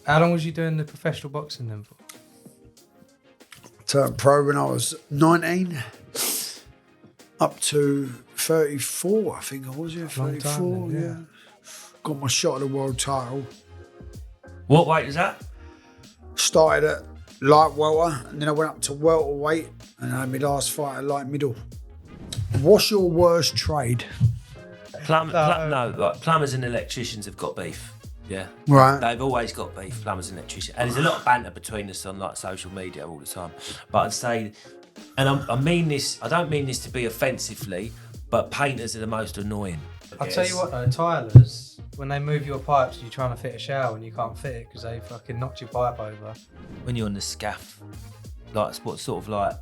How long was you doing the professional boxing then for? Turned pro when I was 19, up to 34, I think I was, yeah, 34, then, yeah. Got my shot at the world title. What weight is that? Started at light welter, and then I went up to welterweight, and I had my last fight at light middle. What's your worst trade? Plumbers and electricians have got beef. Yeah, Right. They've always got beef, plumbers and electricians, and there's a lot of banter between us on like social media all the time. But I'd say, and I mean this, I don't mean this to be offensively, but painters are the most annoying. I'll tell you what though, tilers, when they move your pipes, you're trying to fit a shower and you can't fit it because they fucking knocked your pipe over. When you're on the scaff, like what sort of like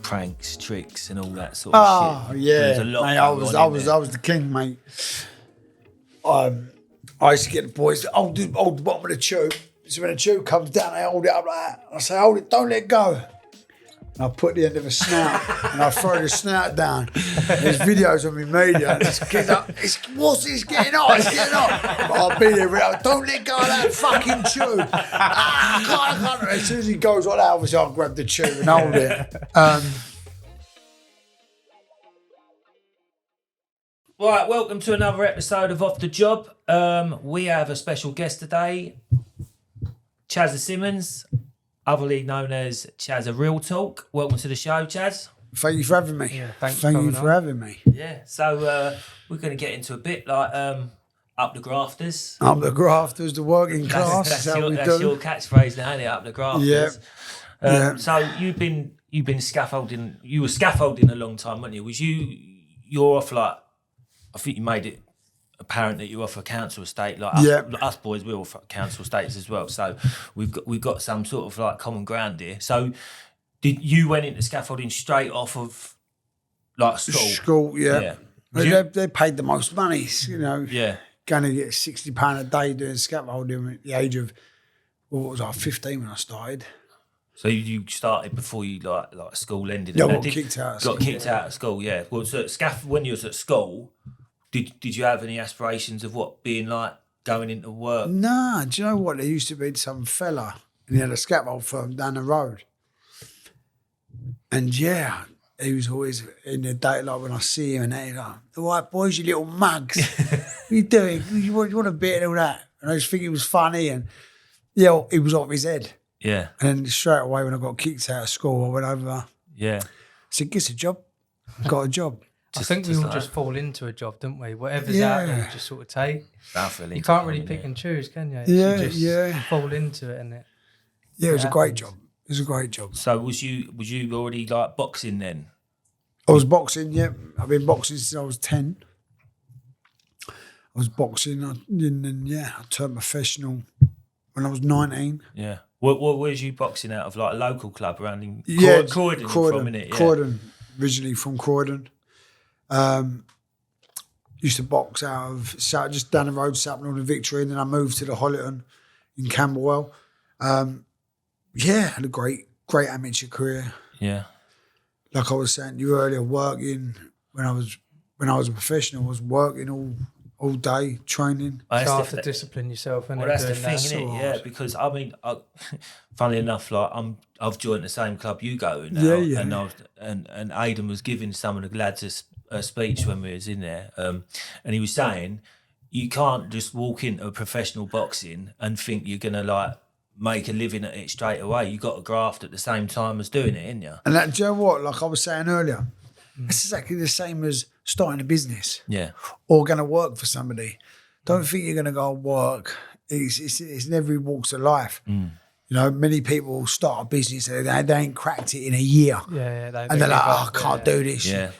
pranks, tricks, and all that sort of shit. Oh yeah, There's a lot mate, going on I was the king, mate. I used to get the boys to hold the bottom of the tube. So when the tube comes down, they hold it up like that. I say, hold it, don't let go. And I put the end of a snout and I throw the snout down. There's videos on my media. And this kid up, what's this getting on? It's getting on. But I'll be there with it. Don't let go of that fucking tube. I can't. As soon as he goes like that, obviously I'll grab the tube and hold it. Right, welcome to another episode of Off the Job. We have a special guest today, Chasa Symonds, otherly known as Chasa Real Talk. Welcome to the show, Chaz. Thank you for having me. Yeah, thanks Thank for you coming for on. having me. Yeah, so we're going to get into a bit like up the grafters. I'm the grafters, the working class. That's That's how we your do. catchphrase now, isn't it? Up the grafters. Yeah. Yeah. So you've been scaffolding. You were scaffolding a long time, weren't you? You're off like. I think you made it apparent that you're off a council estate. Like us boys, we're off council estates as well. So we've got some sort of like common ground here. So did you went into scaffolding straight off of like school? School, yeah. They paid the most money, you know. Yeah. Going to get £60 a day doing scaffolding at the age of, what was I, 15 when I started. So you started before you like school ended. Yeah, I got kicked out of school. Got kicked out of school, yeah. Well, so when you was at school, did you have any aspirations of what being like going into work? Nah, do you know what? There used to be some fella, and he had a scaffold firm down the road. And yeah, he was always in the day, like when I see him, and he's like, "All right, boys, you little mugs, what are you doing? You want a bit and all that?" And I just think it was funny, and yeah, he was off his head. Yeah. And then straight away when I got kicked out of school, I went over. Yeah. Said, "Get a job." Got a job. I think we all just fall into a job, don't we? Whatever's out there, you just sort of take. You can't really pick and choose, can you? Yeah, you just fall into it, innit? Yeah, it was a great job. It was a great job. So was you already like boxing then? I was boxing, yeah. I've been boxing since I was 10. I was boxing, and then, yeah, I turned professional when I was 19. Yeah. What was you boxing out of? Like a local club around in Croydon, from, innit? Yeah. Croydon, originally from Croydon. Used to box out of just down the road, Sapnall and Victory, and then I moved to the Hollyton in Camberwell. Had a great amateur career. Yeah. Like I was saying to you earlier, working when I was a professional, I was working all day, training. You have to discipline yourself, innit? Well, that's the thing, that. innit? Yeah, because I mean, funnily enough, like I've joined the same club you go in now, and Aidan was giving some of the lads a speech when we was in there, and he was saying you can't just walk into a professional boxing and think you're gonna like make a living at it straight away. You got to graft at the same time as doing it, ain't you? And that, do you know what? Like I was saying earlier, it's exactly the same as starting a business. Yeah. Or going to work for somebody. Don't think you're going to go and work. It's in every walks of life. You know, many people start a business and they ain't cracked it in a year. Yeah. And they're like, I can't do this. Yeah.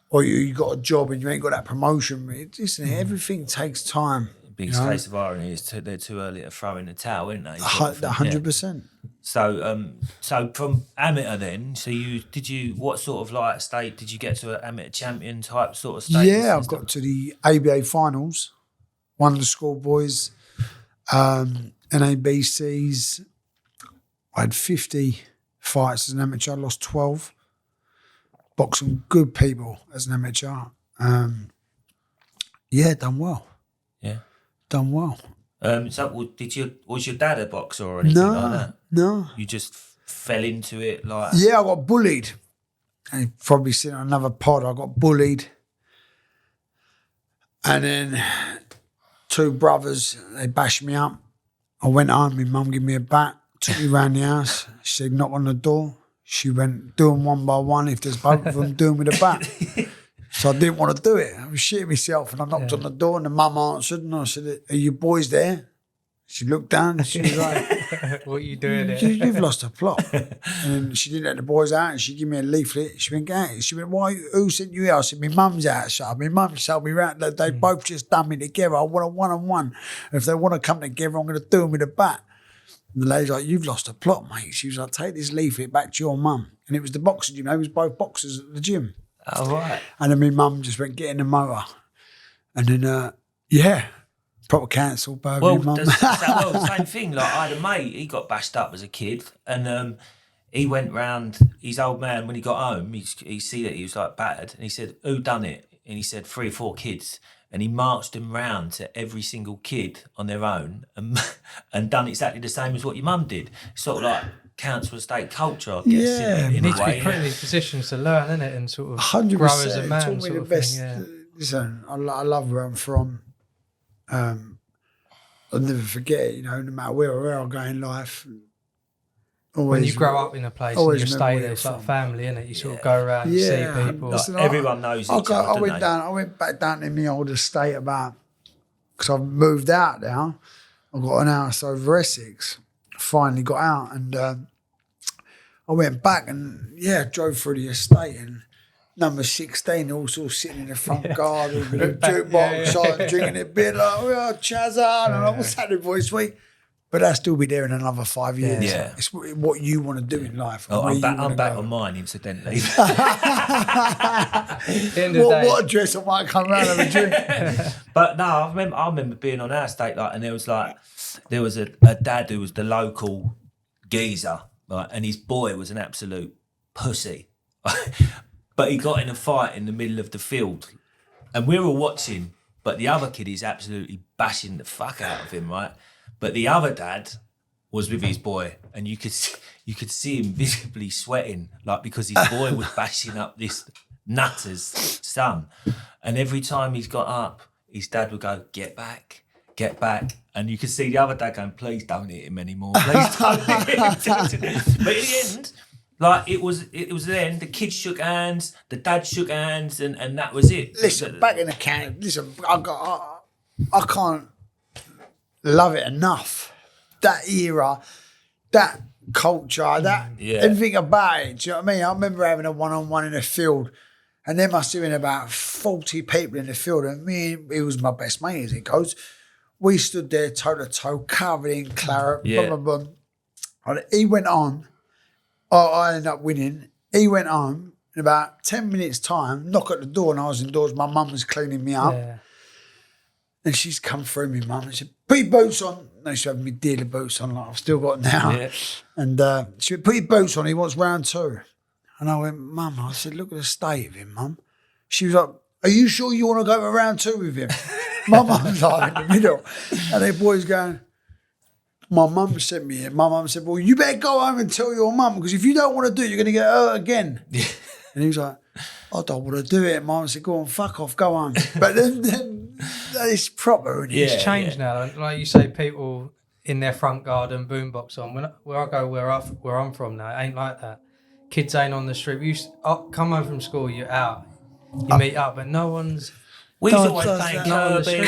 Or you got a job and you ain't got that promotion. Everything takes time. Biggest case of irony is they're too early to throw in the towel, isn't they? 100%. So from amateur then, what sort of like state did you get to? An amateur champion type sort of status? Yeah, I've got to the ABA finals, won the schoolboys, NABCs. I had 50 fights as an amateur, I lost 12. Boxing good people as an amateur. Done well. Yeah. Done well. Was your dad a boxer or anything like that? No. You just fell into it like... Yeah, I got bullied. And you've probably seen on another pod, I got bullied. And then 2 brothers, they bashed me up. I went home, my mum gave me a bat, took me around the house. She said, knock on the door. She went, do them one by one. If there's both of them, do them with a bat. So I didn't want to do it. I was shitting myself and I knocked on the door and the mum answered and I said, are you boys there? She looked down and she was like, what are you doing there? You've lost a plot. And she didn't let the boys out and she gave me a leaflet. She went, who sent you here? I said, my mum's outside. My mum told me around that they both just done me together. I want a one-on-one. If they want to come together, I'm going to do them with a bat. And the lady's like, you've lost a plot, mate. She was like, take this leaflet back to your mum. And it was the boxer, it was both boxers at the gym. Oh, right. And then my mum just went, get in the motor. And then, proper cancelled by my mum. Same thing. Like, I had a mate, he got bashed up as a kid. And he went round, his old man, when he got home, he see that he was like battered. And he said, who done it? And he said 3 or 4 kids. And he marched them round to every single kid on their own and done exactly the same as what your mum did. Sort of like council estate culture, I guess. Yeah, you need to be put in these positions to learn, innit? And sort of 100%, grow as a man. taught me the best. Listen, I love where I'm from. I'll never forget it, no matter where I go in life. When you grow up in a place and you stay there, it's like family, innit? You sort of go around, you see people. Listen, everyone knows each other, I went back down to my old estate because I've moved out now. I've got an house over Essex. Finally got out and I went back and drove through the estate and number 16 also sitting in the front garden with a jukebox drinking a beer like, Chasa, and what's happening, boys, sweet. But I'll still be there in another 5 years. Yeah. It's what you want to do in life. I'm back on mine, incidentally. What address I might come round and have a drink. But no, I remember being on our estate, and there was a dad who was the local geezer, and his boy was an absolute pussy. But he got in a fight in the middle of the field, and we were watching, but the other kid is absolutely bashing the fuck out of him, right? But the other dad was with his boy, and you could see him visibly sweating, because his boy was bashing up this nutter's son. And every time he's got up, his dad would go, get back. And you could see the other dad going, please don't hit him anymore. Please don't hit him. But in the end, it was then, the kids shook hands, the dad shook hands, and that was it. Listen, back in the camp, I can't love it enough. That era, that culture, everything about it. Do you know what I mean? I remember having a one-on-one in the field, and there must have been about 40 people in the field, and it was my best mate, as it goes. We stood there toe-to-toe, covered in claret, blah, blah, blah. And he went on. I ended up winning. He went home. In about 10 minutes' time, knock at the door, and I was indoors. My mum was cleaning me up. Yeah. And she's come through me, mum, and she said, put your boots on. No, she had me dealer boots on, like I've still got now. Yeah. And she went, put your boots on, he wants round 2. And I went, Mum, I said, look at the state of him, Mum. She was like, are you sure you want to go to round 2 with him? My mum's like in the middle. And the boy's going, my mum sent me here. My mum said, well, you better go home and tell your mum, because if you don't want to do it, you're going to get hurt again. Yeah. And he was like, I don't want to do it. Mum said, go on, fuck off, go on. But then it's proper. Isn't it? It's changed now. Like you say, people in their front garden, boombox on. Where I go, where I'm from now, it ain't like that. Kids ain't on the street. Come home from school, you're out. You meet up, but no one's... We was always playing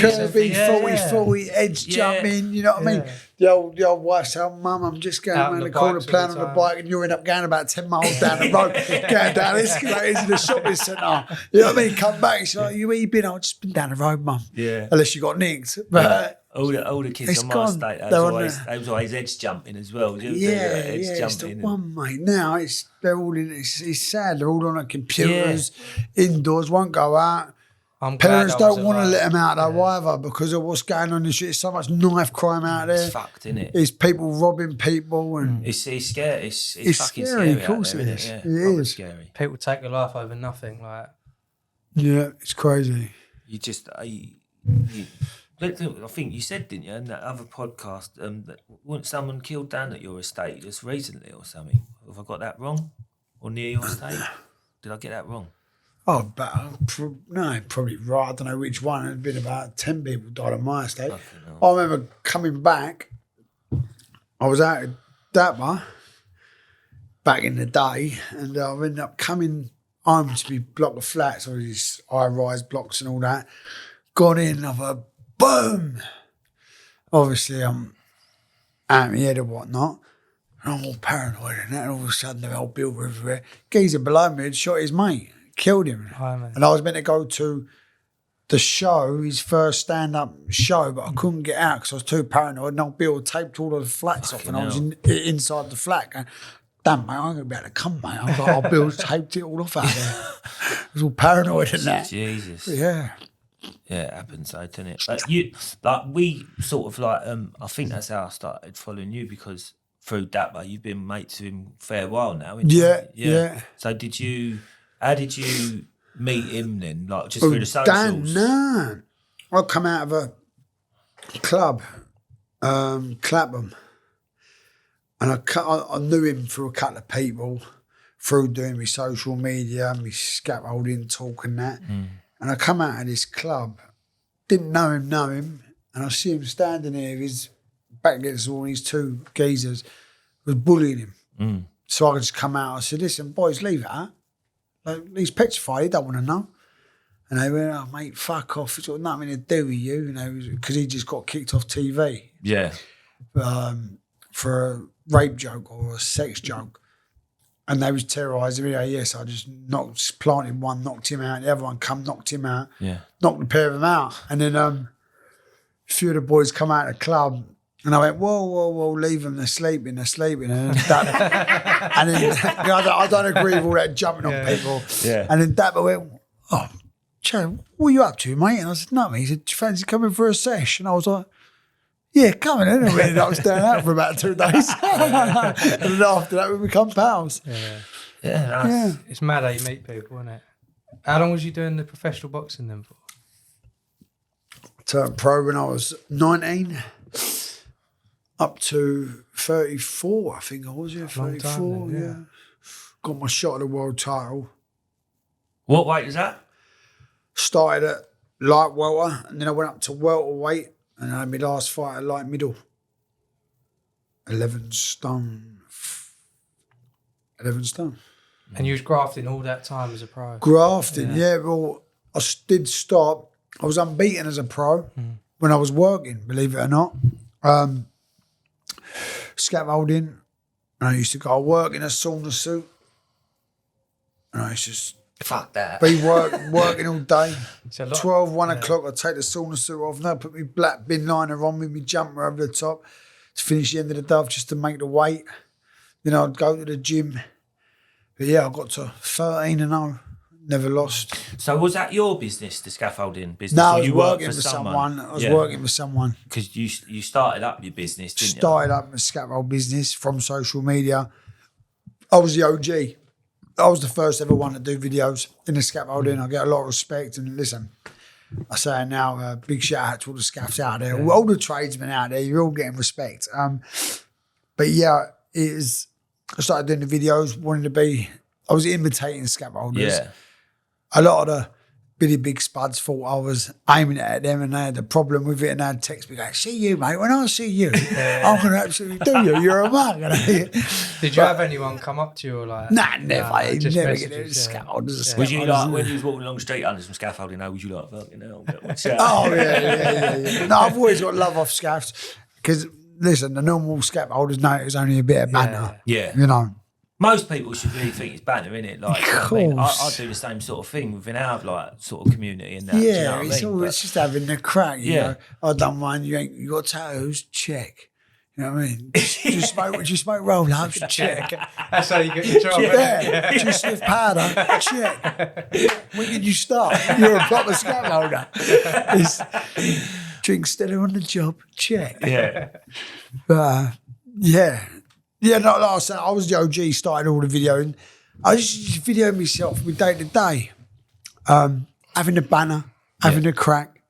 Kirby, 40, edge jumping, you know what I mean? The old wife said, Mum, I'm just going around the corner playing on the bike, and you end up going about 10 miles down the road, going down escalators in the shopping centre. You know what I mean? Come back, she's like, where you been? I've just been down the road, Mum. Yeah. Unless you got nicked. But all the kids on my estate, they was always edge jumping as well. It's the one, mate. Now they're all in, it's sad, they're all on their computers, indoors, won't go out. Parents don't want to let them out though either, because of what's going on in the street. There's so much knife crime out there. It's fucked, isn't it? There's people robbing people, and it's scary. It's fucking scary. Of course it is. It is scary. People take their life over nothing. Yeah, it's crazy. You just I think you said, didn't you, in that other podcast, that wasn't someone killed down at your estate just recently or something? Have I got that wrong? Or near your estate? Did I get that wrong? Oh, but no, probably right. I don't know which one. There's been about 10 people died on my estate. I remember coming back. I was out at Dapper back in the day, and I ended up coming home to my block of flats, all these high-rise blocks and all that. Gone in, I've heard boom. Obviously, I'm out of my head or whatnot. And I'm all paranoid and that, and all of a sudden the old builder everywhere. Geezer below me had shot his mate, killed him. And I was meant to go to the show, his first stand-up show, but I couldn't get out because I was too paranoid, and old Bill taped all of the flats off, and I was inside the flat going, damn, mate, I'm going to be able to come, mate. I got old Bill taped it all off out there. I was all paranoid and that. Jesus. Yeah. Yeah, it happens though, doesn't it? We sort of I think that's how I started following you, because through Dapper, you've been mates with him a fair while now, haven't you? Yeah. So how did you meet him then? Like just through the socials? No. I come out of a club, Clapham, and I knew him through a couple of people, through doing my social media, my scaffolding talk and that. And I come out of this club, didn't know him, and I see him standing there with his back against all these two geezers, was bullying him. So I just come out, I said, listen, boys, leave that. Like, he's petrified, he don't want to know. And they went, oh, mate, fuck off. It's got nothing to do with you, because he just got kicked off TV. Yeah. For a rape joke or a sex joke. And they was terrorising me. Yes, I just planted one, knocked him out. The other one come, knocked him out. Yeah. Knocked the pair of them out. And then a few of the boys come out of the club, and I went, whoa, leave them, they're sleeping. And then I don't agree with all that jumping on people. Yeah. And then Dapper went, oh, Chad, what are you up to, mate? And I said, nothing. He said, do you fancy coming for a sesh? And I was like, yeah, coming in. And I was staying out for about 2 days. And then after that, we become pals. Yeah. It's mad how you meet people, isn't it? How long was you doing the professional boxing then for? Turned pro when I was 19, up to 34, I think I was, 34, yeah. Got my shot at the world title. What weight is that? Started at light welter, and then I went up to welterweight, and I had my last fight at light middle. 11 stone. And you was grafting all that time as a pro? Grafting, yeah. Well, I did stop. I was unbeaten as a pro when I was working, believe it or not. Scaffolding. And I used to go work in a sauna suit. And I used to just fuck that. Be working all day. 12, 1 o'clock, I'd take the sauna suit off, and I'd put my black bin liner on with my jumper over the top to finish the end of the day just to make the weight. Then I'd go to the gym. But yeah, I got to 13-0. Never lost. So was that your business, the scaffolding business? No, I was working for someone. I was working for someone. Because you started up your business, didn't you? Started up my scaffold business from social media. I was the OG. I was the first ever one to do videos in the scaffolding. I get a lot of respect. And listen, I say now, big shout out to all the scaffs out there, all the tradesmen out there. You're all getting respect. But yeah, I started doing the videos, I was imitating scaffolders. Yeah. A lot of the really big spuds thought I was aiming at them, and they had a problem with it, and they'd text me going, see you, mate, when I see you, I'm going to absolutely do you. You're a mug. Did you have anyone come up to you or like? Nah, never. Never get any scaffolders. Was you like, when you was walking along the street under some scaffolding, was you like, fucking hell? Oh, yeah. No, I've always got love off scaffs, because, listen, the normal scaffolders know it was only a bit of banter. Yeah. You know. Most people should really think it's banter, innit? Like, of course. I do the same sort of thing within our sort of community and that. Yeah, do you know it's just having the crack. You know? I don't mind. You got tattoos? Check. You know what I mean? Do you smoke roll-ups? Check. That's how you get your job. Yeah. Do you sniff powder? Check. When did you start? You're a proper scaffolder. Drink Stella on the job? Check. Yeah. Yeah. Yeah, like I said, I was the OG, started all the videoing. I just videoed myself with day to day, having the banner, having the crack,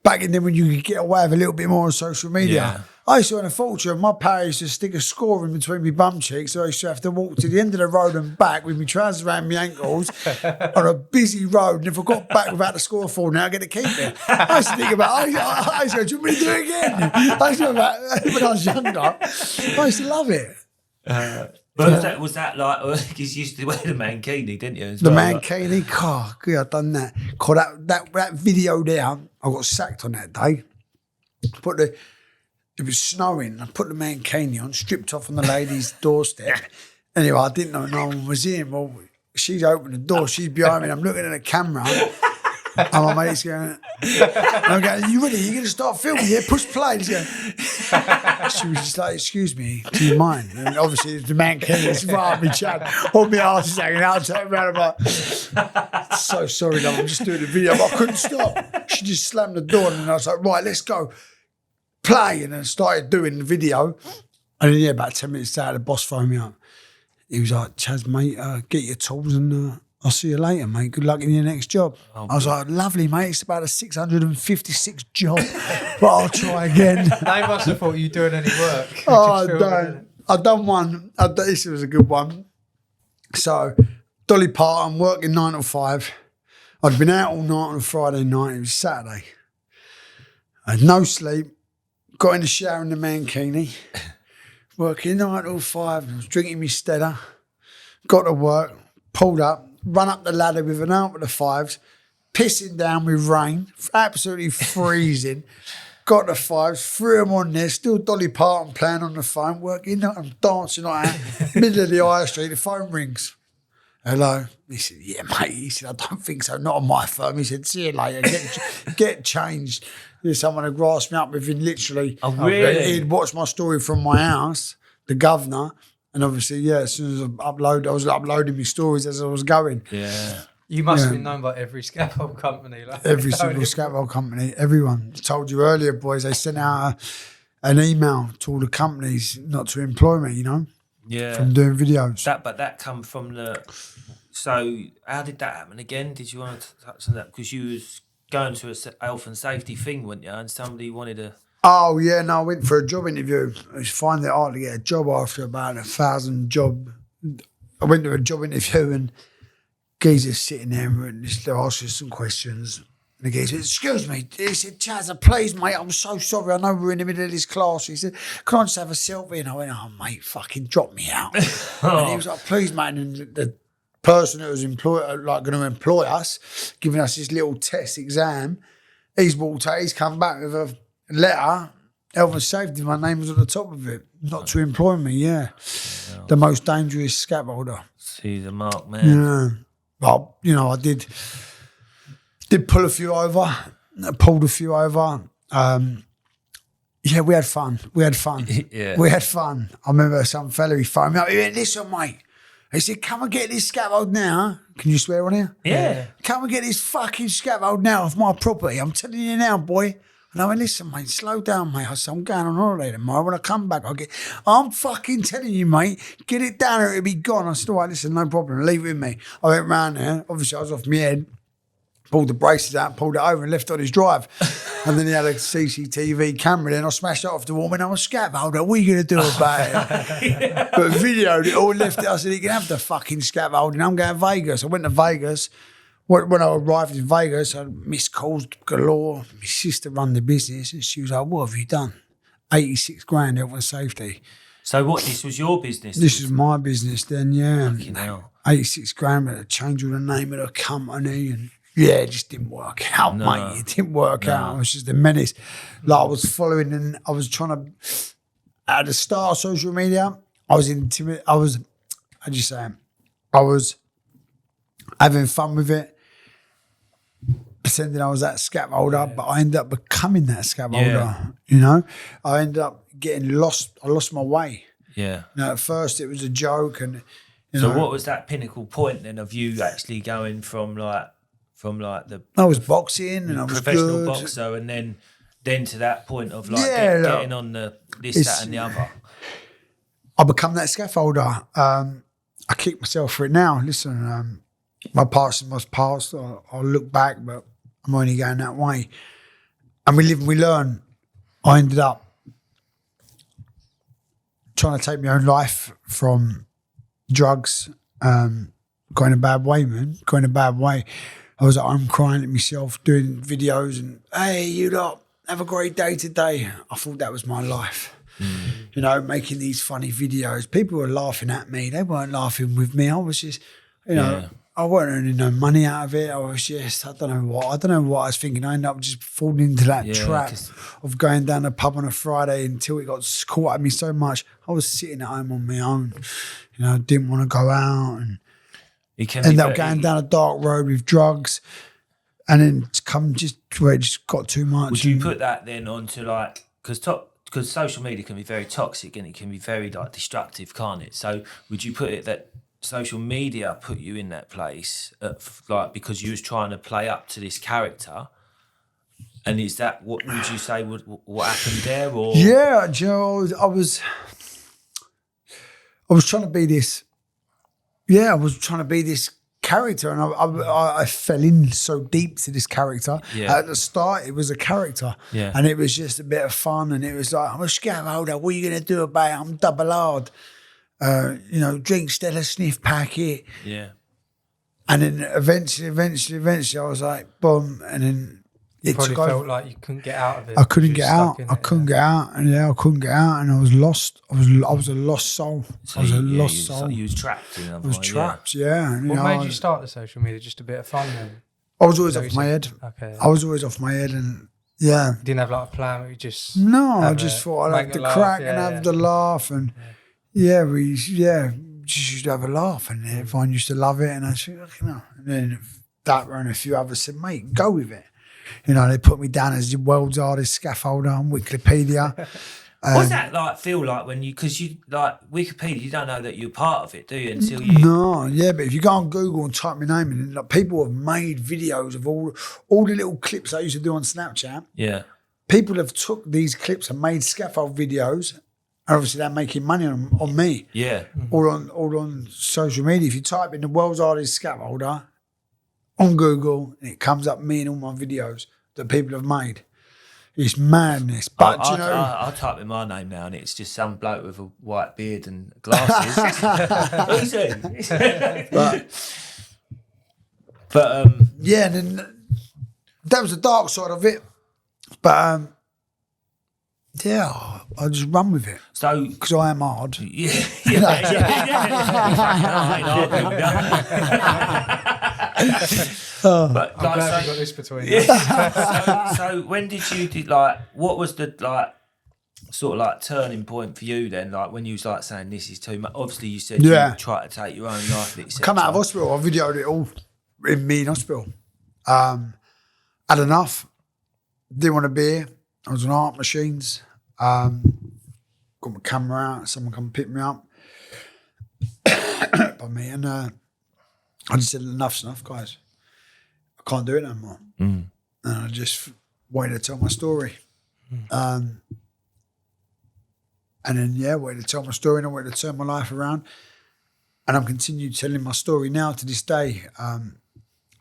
back in then when you could get away with a little bit more on social media. Yeah. I used to earn a fortune. My pal used to stick a score in between my bum cheeks, so I used to have to walk to the end of the road and back with my trousers around my ankles on a busy road. And if I got back without the score falling out, I get to keep it. I used to think about, I used to go, do you want me to do it again? I used to go back, when I was younger, I used to love it. But was that like, because you used to wear the mankini, didn't you? The mankini, God, good, I've done that. God, that video there, I got sacked on that day. It was snowing. I put the mankini on, stripped off on the lady's doorstep. Anyway, I didn't know no one was in. Well, she's opened the door. She's behind me. I'm looking at the camera. And my mate's going, I'm going, you ready? You're going to start filming? Yeah, push play. He's going, she was just like, excuse me, do you mind? And obviously, it's the mankini. It's right on me, Chad. All my arse is hanging out. I turned around, I'm like, so sorry, love. I'm just doing the video. But I couldn't stop. She just slammed the door. And I was like, right, let's go. Play. And then started doing the video. And then, about 10 minutes later, the boss phoned me up. He was like, Chaz, mate, get your tools and I'll see you later, mate. Good luck in your next job. I was like, lovely, mate. It's about a 656 job, but I'll try again. They must have thought you doing any work. I've done one. This was a good one. So, Dolly Parton, working 9 till 5. I'd been out all night on a Friday night. It was Saturday. I had no sleep. Got in the shower in the mankini. Working 9 till 5. I was drinking me Stella. Got to work. Pulled up. Run up the ladder with an arm of the fives. Pissing down with rain. Absolutely freezing. Got the fives. Threw them on there. Still Dolly Parton playing on the phone. Working. I'm dancing like that. Middle of the high street. The phone rings. Hello. He said, yeah, mate. He said, I don't think so. Not on my firm. He said, see you later. Get changed. There's someone who grasped me up within literally. Oh, really? He'd watched my story from my house, the governor, and obviously, yeah, as soon as I was uploading my stories as I was going. Yeah. You must have been known by every scaffold company. Like every single scaffold company, everyone. I told you earlier, boys, they sent out an email to all the companies not to employ me, you know? Yeah. From doing videos. But that come from the... So how did that happen again? Did you want to touch on that? Because you was going to a health and safety thing, weren't you? And somebody wanted to... Oh, yeah, no, I went for a job interview. I was finding it hard to get a job after about 1,000 job. I went to a job interview and geezer's sitting there and they're asking some questions. And the geezer said, excuse me. He said, Chasa, please, mate, I'm so sorry. I know we're in the middle of this class. He said, can I just have a selfie? And I went, oh, mate, fucking drop me out. And he was like, please, mate. And the person that was going to employ us, giving us this little test exam, he's walked out, he's come back with a letter, health and safety, my name was at the top of it, not to employ me, yeah. The most dangerous scaffolder. See the mark, man. Yeah. Well, you know, I did pull a few over, pulled a few over. Yeah, we had fun. Yeah. We had fun. I remember some fella, he phoned me up, he went, listen, mate. He said, come and get this scaffold now. Can you swear on here? Yeah. Come and get this fucking scaffold now off my property. I'm telling you now, boy. And I went, listen, mate, slow down, mate. I said, I'm going on holiday tomorrow. When I come back, I'm fucking telling you, mate, get it down or it'll be gone. I said, all right, listen, no problem. Leave it with me. I went round there. Obviously, I was off my head. Pulled the braces out, pulled it over and left it on his drive. And then he had a CCTV camera then. I smashed it off the wall and I'm a scaffolder. What are you going to do about it? But videoed it all, left it. I said, you can have the fucking scaffolding. I'm going to Vegas. I went to Vegas. When I arrived in Vegas, I missed calls galore. My sister run the business and she was like, what have you done? 86 grand health and safety. So what, this was your business? This was my business then, yeah. Fucking hell. 86 grand, but I changed all the name of the company and yeah, it just didn't work out, mate. It didn't work out. It was just a menace. Like I was following and I was trying to, at the start of social media, I was intimidated. I was having fun with it, pretending I was that scaffolder, but I ended up becoming that scaffolder, you know? I ended up getting lost. I lost my way. Yeah. You know, at first it was a joke and, So what was that pinnacle point then of you actually going from like the I was boxing and I was professional good. boxer and then to that point of like getting on the this, that and the other. I become that scaffolder. I kick myself for it now. Listen, my past was past. I'll look back, but I'm only going that way. and we live and we learn. I ended up trying to take my own life from drugs, going a bad way, man. Going a bad way. I was at home crying at myself, doing videos and, hey, you lot, have a great day today. I thought that was my life. You know, making these funny videos. People were laughing at me. They weren't laughing with me. I was just, you know, I wasn't earning no money out of it. I was just, I don't know what I was thinking. I ended up just falling into that trap of going down the pub on a Friday until it got caught at me so much. I was sitting at home on my own. You know, didn't want to go out and ended up going down a dark road with drugs. And then come just where it just got too much. Would you put that then onto like, because social media can be very toxic and it can be very like destructive, can't it? So would you put it that social media put you in that place, like because you was trying to play up to this character? And is that what would you say what happened there? Or yeah, Joe, I was trying to be this. Yeah, I was trying to be this character, and I fell in so deep to this character. At the start it was a character, and it was just a bit of fun, and it was like, I'm a scaffolder, what are you going to do about it? I'm double hard, you know, drink Stella, sniff packet, and then eventually I was like boom, and then you probably felt like you couldn't get out of it. I couldn't get out. I couldn't get out, and I couldn't get out, and I was lost. I was a lost soul. So I was a lost soul. You was trapped in. I was trapped. Yeah. And, what made you start the social media? Just a bit of fun then? I was always off my head. Okay. I was always off my head, and you didn't have like a plan. You just I just thought I'd have the crack and have the laugh, and we just used to have a laugh, and everyone used to love it, and I said, you know, and then that and a few others said, mate, go with it. You know, they put me down as the world's hardest scaffolder on Wikipedia. What's that like feel like when you, because you like Wikipedia, you don't know that you're part of it, do you? Until you. No, but if you go on Google and type my name in, like, people have made videos of all the little clips I used to do on Snapchat. Yeah. People have took these clips and made scaffold videos. And obviously they're making money on me. Yeah. All on social media. If you type in the world's hardest scaffolder on Google, and it comes up me and all my videos that people have made. It's madness. But you know, I type in my name now, and it's just some bloke with a white beard and glasses. Easy. but yeah, and then that was the dark side of it. But I just run with it. So because I am hard. But I'm glad we got this between us. So when did you like? What was the like sort of like turning point for you then? Like when you was like saying this is too much. Obviously, you said you tried to take your own life. Come out of hospital. I videoed it all in me in hospital. Had enough. Didn't want to be here. I was on art machines. Got my camera out. Someone come pick me up. By me, and I just said, enough's enough, guys. I can't do it no more. And I just waited to tell my story. And then, waited to tell my story, and I waited to turn my life around. And I'm continuing telling my story now to this day.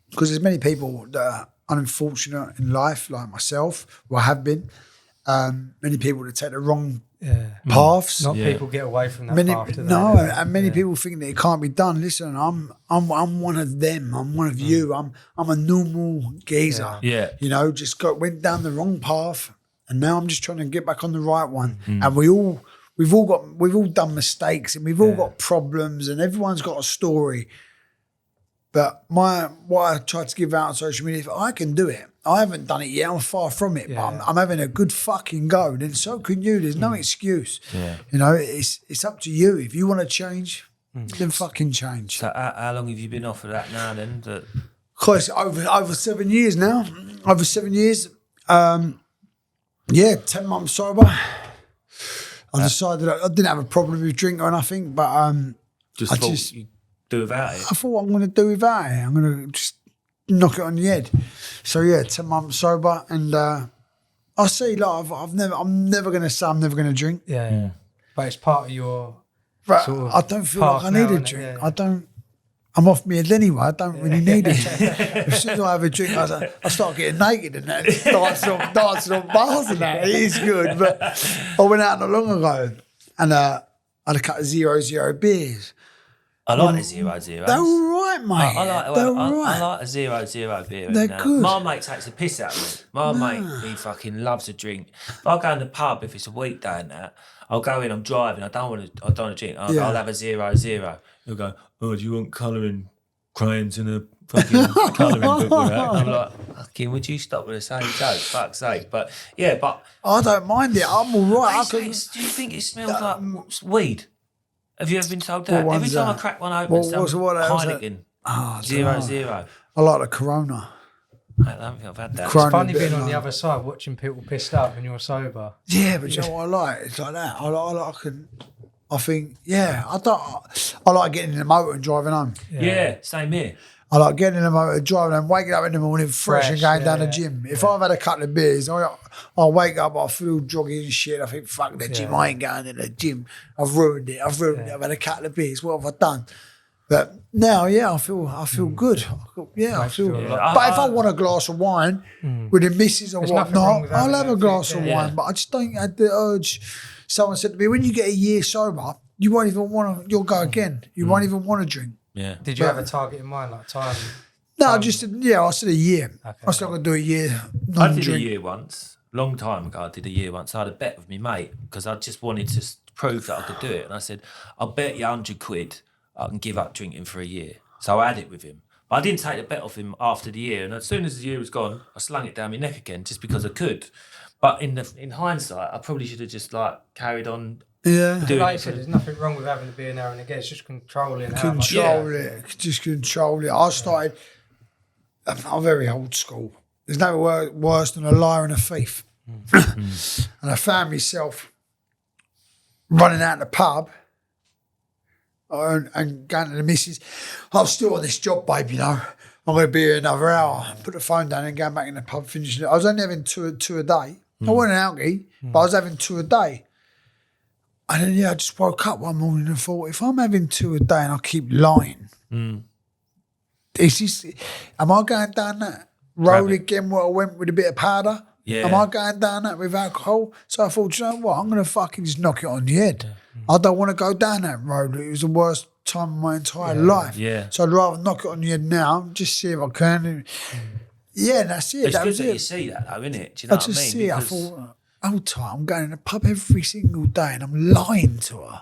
Because there's many people that are unfortunate in life, like myself, or have been. Many people that take the wrong paths. Not people get away from that path. And many people think that it can't be done. Listen, I'm one of them. I'm one of you. I'm a normal geezer. Yeah. You know, just went down the wrong path, and now I'm just trying to get back on the right one. And we've all done mistakes, and we've all got problems, and everyone's got a story. But what I try to give out on social media, if I can do it, I haven't done it yet. I'm far from it, but I'm having a good fucking go. Then so can you. There's no excuse. Yeah. You know, it's up to you. If you want to change, then fucking change. So how long have you been off of that now then? Close over 7 years now. Over 7 years. 10 months sober. I decided I didn't have a problem with drink or nothing, but you do without it. I thought I'm going to do without it. I'm going to just knock it on the head. So 10 months sober, and I see. Like I'm never going to say I'm never going to drink. Yeah. But it's part of your. But sort of I don't feel like I need a drink. Yeah. I don't. I'm off my head anyway. I don't really need it. As soon as I have a drink, I start getting naked and that, dancing on bars and that. It is good. But I went out not long ago and I had a couple of 0.0 beers. I like the 0.0. They're all right, mate. I like a 0.0 beer. They're good. My mate takes the piss out of me. My mate, he fucking loves a drink. If I go in the pub, if it's a weekday and that, I'll go in, I'm driving, I don't want to drink. I'll have a 0.0. He'll go, oh, do you want colouring crayons in a fucking colouring book with that? I'm like, fucking, would you stop with the same joke? Fuck's sake. But yeah, but I don't mind it. I'm all right. do you think it smells like weed? Have you ever been told that? Every time I crack one open, Heineken, 0.0. I like the Corona. I don't think I've had that. It's funny being on the other side, watching people pissed up when you're sober. Yeah, but you know what I like? It's like that. I like getting in the motor and driving home. Yeah, same here. I like getting in the motor, driving home, waking up in the morning fresh and going down the gym. If I've had a couple of beers, I'll wake up, I feel joggy and shit. I think, fuck the gym, I ain't going to the gym. I've ruined it. I've had a couple of beers. What have I done? But now, I feel good. I feel. But if I want a glass of wine with the missus or whatnot, I'll have a glass of wine. But I just don't have the urge. Someone said to me, when you get a year sober, you won't even want to. You'll go again. You won't even want to drink. Yeah. Did you have a target in mind, like time? No, I said a year. Okay. I still got to do a year. I did a year once. Long time ago, I did a year once. I had a bet with my mate because I just wanted to prove that I could do it. And I said, I'll bet you 100 quid I can give up drinking for a year. So I had it with him. But I didn't take the bet off him after the year. And as soon as the year was gone, I slung it down my neck again just because I could. But in hindsight, I probably should have just carried on. Yeah. Like you said, there's nothing wrong with having a beer now and again. It's just controlling how much. Just control it. I started. I'm very old school. There's no worse than a liar and a thief. And I found myself running out of the pub and going to the missus. I'm still on this job, babe, you know. I'm going to be here another hour. Put the phone down and go back in the pub, finishing it. I was only having two a day. I wasn't an alkie, but I was having 2 a day. And then, I just woke up one morning and thought, if I'm having 2 a day and I keep lying, am I going down that road again where I went with a bit of powder? Yeah. Am I going down that with alcohol? So I thought, you know what, I'm going to fucking just knock it on the head. I don't want to go down that road. It was the worst time of my entire life. Yeah. So I'd rather knock it on the head now, just see if I can. Yeah, that's it. It's good that you see that though, isn't it? Do you know what I mean? See it. I thought, hold tight, I'm going to the pub every single day and I'm lying to her.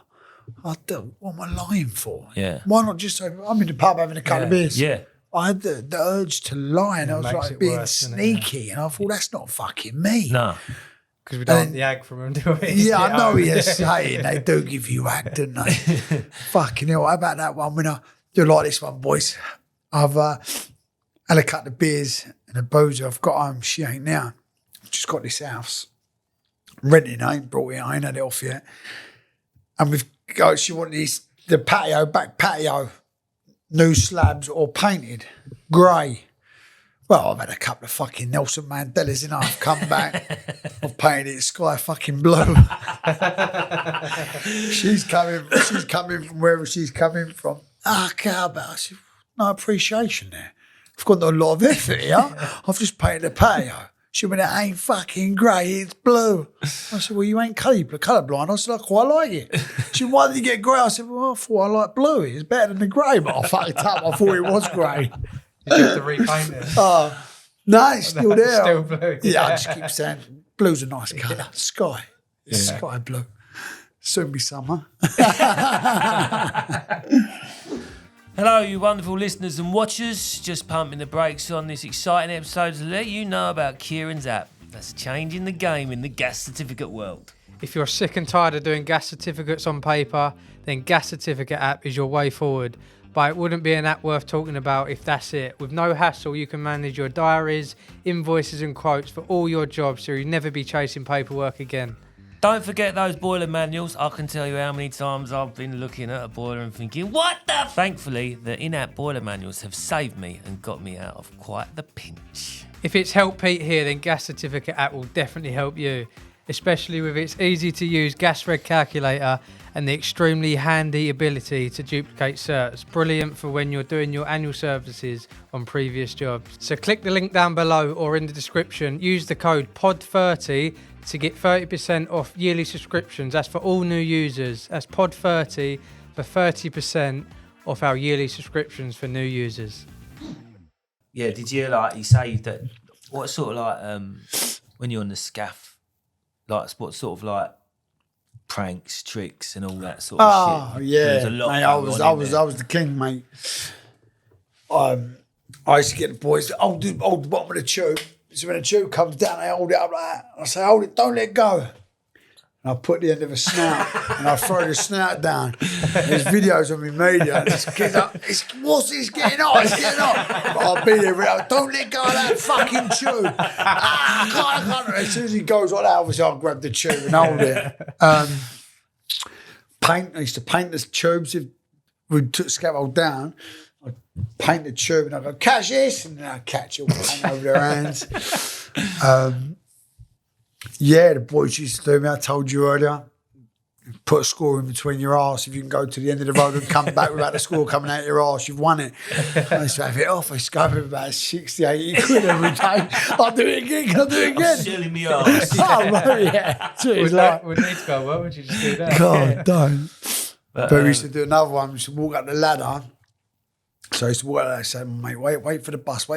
What am I lying for? Yeah. Why not just say, I'm in the pub having a couple of beers? Yeah. I had the urge to lie and I was like being sneaky and I thought, that's not fucking me. No. Because we don't want the ag from him, do we? Yeah, I know you're saying they do give you ag, don't they? Fucking hell, how about that one? When I do like this one, boys, I've had a couple of beers and a boozer. I've got home, she ain't now. I've just got this house. Renting, I ain't brought it, I ain't had it off yet. And she wanted the back patio, new slabs or painted, grey. Well, I've had a couple of fucking Nelson Mandelas in. I've come back. I've painted it sky fucking blue. She's coming from wherever she's coming from. Cowbell. I said, no appreciation there. I've got a lot of effort here. I've just painted the patio. She went, it ain't fucking grey, it's blue. I said, well, you ain't colourblind. I said, I quite like it. She said, why did you get grey? I said, well, I thought I liked blue. It's better than the grey, but I fucked up. I thought it was grey. Did you have to repaint it? No, it's still there. Still blue. Yeah, I just keep saying, blue's a nice colour. Sky. It's sky blue. Soon be summer. Hello, you wonderful listeners and watchers. Just pumping the brakes on this exciting episode to let you know about Keiran's app that's changing the game in the gas certificate world. If you're sick and tired of doing gas certificates on paper, then Gas Certificate app is your way forward. But it wouldn't be an app worth talking about if that's it. With no hassle, you can manage your diaries, invoices and quotes for all your jobs so you'll never be chasing paperwork again. Don't forget those boiler manuals. I can tell you how many times I've been looking at a boiler and thinking, what the? Thankfully, the in-app boiler manuals have saved me and got me out of quite the pinch. If it's helped Pete here, then Gas Certificate app will definitely help you. especially with its easy-to-use gas reg calculator and the extremely handy ability to duplicate certs. Brilliant for when you're doing your annual services on previous jobs. So click the link down below or in the description. Use the code POD30 to get 30% off yearly subscriptions. That's for all new users. That's POD30 for 30% off our yearly subscriptions for new users. Yeah, did you you say that? What sort of when you're on the scaff, what sort of pranks, tricks, and all that sort of shit? Oh yeah, there's a lot. Mate, I was the king, mate. I used to get the boys to hold the bottom of the tube. So when the tube comes down, they hold it up like that. I say, hold it, don't let go. And I put the end of a snout and I throw the snout down. There's videos on my media. And this kid's like, what's this getting on? It's getting on. But I'll be there, don't let go of that fucking tube. I can't. As soon as he goes like that, obviously I'll grab the tube and hold it. I used to paint the tubes. If we took the scaffold down, I'd paint the tube and I'd go, catch this. And then I'd catch it, paint over their hands. Yeah, the boys used to do me. I told you earlier. Put a score in between your arse. If you can go to the end of the road and come back without the score coming out your arse, you've won it. I used to have it off. I used to go with about 60, 80 quid every day. I'll do it again. I'll do it again. Selling me arse. Oh, man, yeah. Would need to go, what would you just do that? God, don't. But we used to do another one. We used to walk up the ladder. So I used to walk up the ladder and say, mate, wait for the bus.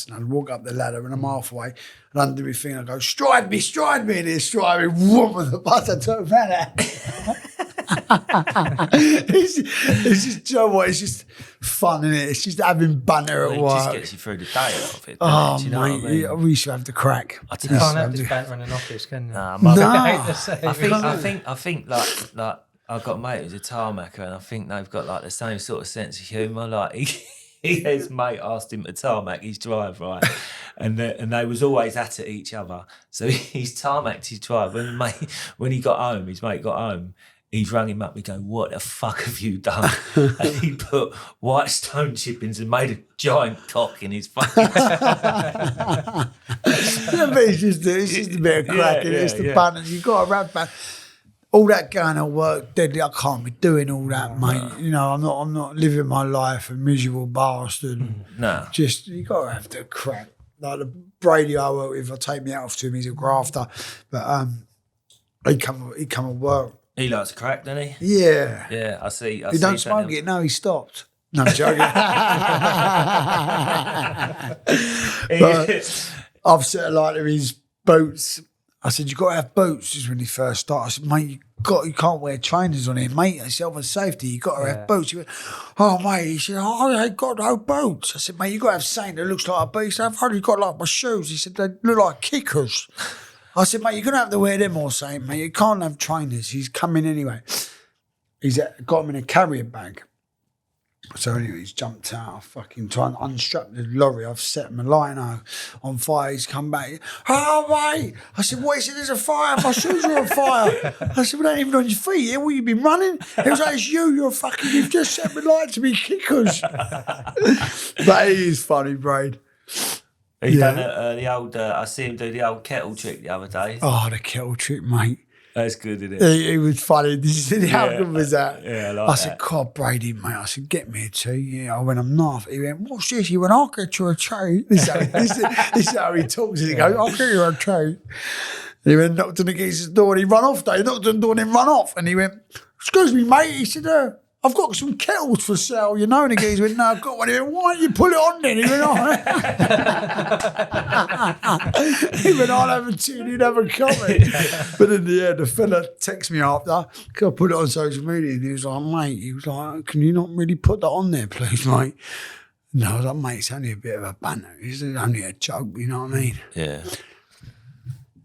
And I'd walk up the ladder and I'm halfway. And undo my thing, I go, stride me. And he'd stride me, whoop, on the bus. I turn around. It's just, you know what? It's just fun, isn't it? It's just having banter at work. It just gets you through the day of it. Oh, do you know mate, what I mean? we used to have the crack. You can't have this banter in an office, can you? No. I think I've got a mate who's a tarmacker, and I think they've got the same sort of sense of humour. His mate asked him to tarmac his drive, right? And they was always at it each other. So he's tarmacked his drive. When he got home, his mate got home, he's rang him up. He go, what the fuck have you done? And he put white stone chippings and made a giant cock in his fucking But it's just a bit of crack. It's the balance. You've got to wrap back. All that going on work, deadly. I can't be doing all that, mate. You know, I'm not living my life a miserable bastard. No. Just, you got to have the crack. Like the Brady I work with, I take me out off to him, he's a grafter. But he come and work. He likes a crack, doesn't he? Yeah. Yeah, I see. He don't smoke it, no, he stopped. No, I'm joking. But I've set a light to his boots. I said, you got to have boots. This is when he first started. I said, mate, you can't wear trainers on here, mate. I said, health and safety, you got to have boots. He went, oh, mate. He said, I ain't got no boots. I said, mate, you got to have something that looks like a boot. He said, I've only got my shoes. He said, they look like kickers. I said, mate, you're going to have to wear them or something, mate. You can't have trainers. He's coming anyway. He's got him in a carrier bag. So anyway, he's jumped out. I fucking try and unstrap the lorry. I've set my lino on fire. He's come back. Oh, mate. I said, what? He said, there's a fire. My shoes are on fire. I said, well, they ain't even on your feet. Will you been running? He was like, it's you. You've just set my light to be kickers. But he is funny, Braid. He done the old, I see him do the old kettle trick the other day. Oh, the kettle trick, mate. That's good, isn't it? He was funny. Did you see how good was that? Yeah, I said, God, Brady, mate. I said, get me a tea. Yeah, I went, I'm not. He went, what's this? He went, I'll get you a tea. This is how he talks. He goes, I'll get you a tea. And he went, knocked on the geezer's door and he run off. He knocked on the door and then run off. And he went, excuse me, mate. He said, I've got some kettles for sale, you know. And the geezer went, no, I've got one. He went, why don't you pull it on then? He went, He went, I'll have a tea and he'd have a coffee. But in the end, the fella texted me after, because I put it on social media, and he was like, mate, can you not really put that on there, please, mate? No, I was like, mate, it's only a bit of a banter. It's only a joke, you know what I mean? Yeah.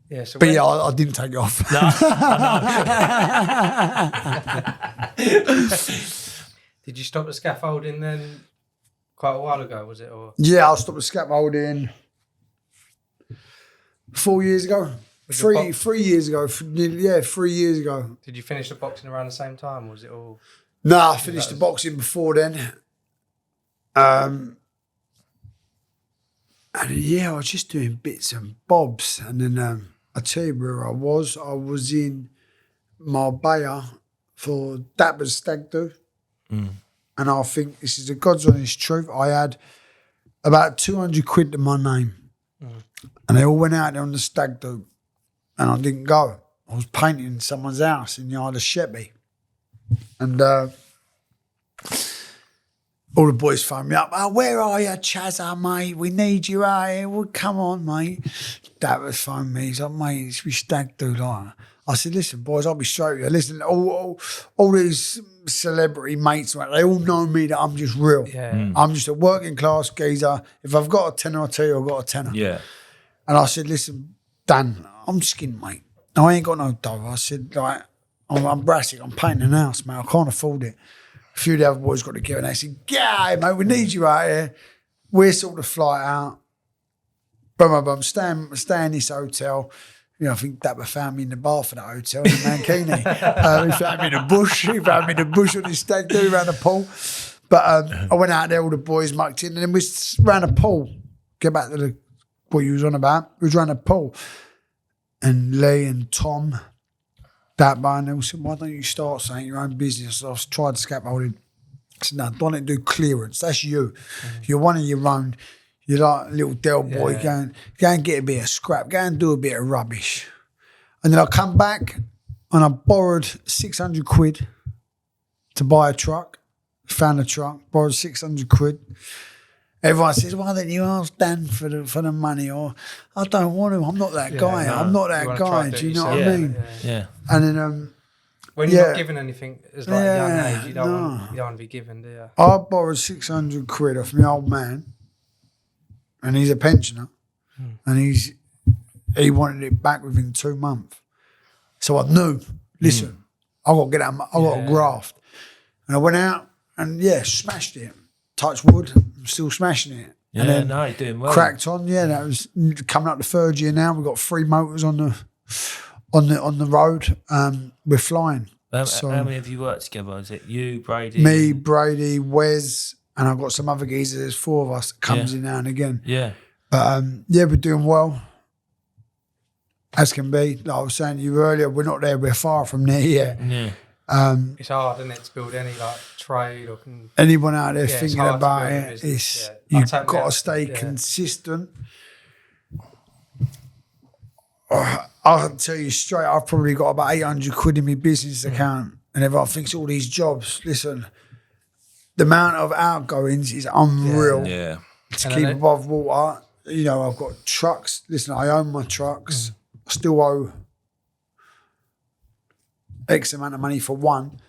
Yeah, so but I didn't take it off. No, Did you stop the scaffolding then quite a while ago, was it? Or yeah, I stopped the scaffolding 4 years ago. 3 years ago. 3 years ago. Did you finish the boxing around the same time? Was it all? No, I finished the boxing before then. And yeah, I was just doing bits and bobs. And then I tell you where I was. I was in Marbella for Dapper's stag do. And I think this is the God's honest truth. I had about 200 quid to my name. And they all went out there on the stag do. And I didn't go. I was painting someone's house in the Isle of Sheppey. And all the boys phoned me up. Oh, where are you, Chasa, mate? We need you out here. Well, come on, mate. Dapper phoned me. He's like, mate, it's we stag do. Like, I said, listen, boys, I'll be straight with you. Listen, all these celebrity mates, they all know me that I'm just real. Yeah. I'm just a working class geezer. If I've got a tenner, I'll tell you I've got a tenner. Yeah. And I said, listen, Dan, I'm skint, mate. No, I ain't got no dough. I said, like, I'm brassic. I'm painting an house, mate. I can't afford it. A few of the other boys got together and they said, yeah, mate, we need you out here. We'll sort the flight out. Boom, boom, boom. Stay in this hotel. You know, I think Dapper found me in the bar for that hotel in Mankini. He found me in the bush. He found me in the bush on his stag do around the pool. But I went out there, all the boys mucked in, and then we ran the pool. Get back to what you was on about. We was around the pool. And Lee and Tom, Dapper, and they all said, why don't you start saying your own business? So I tried scaffolding. I said, no, don't do clearance. That's you. You're one of your own. You're like a little Del boy. Go and get a bit of scrap. Go and do a bit of rubbish. And then I come back and I borrowed 600 quid to buy a truck. Found a truck, borrowed 600 quid. Everyone says, why don't you ask Dan for the money? Or, I don't want to. I'm not that guy. No, I'm not that guy. Do you know what I mean? Yeah. And then... when you're not given anything as like a young age, you don't want to be given, do you? I borrowed 600 quid off my old man, and he's a pensioner, and he wanted it back within 2 months. So I knew, listen, I got to get out. I got to graft, and I went out and smashed it. Touch wood, I'm still smashing it. Yeah, and then no, you're doing well. Cracked on. Yeah, that was coming up the third year now. We've got 3 motors on the road. We're flying. So, how many have you worked together? Is it you, Brady? Me, Brady, Wes, and I've got some other geezers. There's 4 of us that comes in now and again. Yeah. But we're doing well, as can be. Like I was saying to you earlier, we're not there. We're far from there yet. Yeah. It's hard, isn't it, to build any like trade or anyone out there thinking about it. You've got to stay consistent. I'll tell you straight, I've probably got about 800 quid in my business account, and everyone thinks all these jobs. Listen, the amount of outgoings is unreal. Yeah. To keep above water, you know, I've got trucks. Listen, I own my trucks. I still owe X amount of money for one,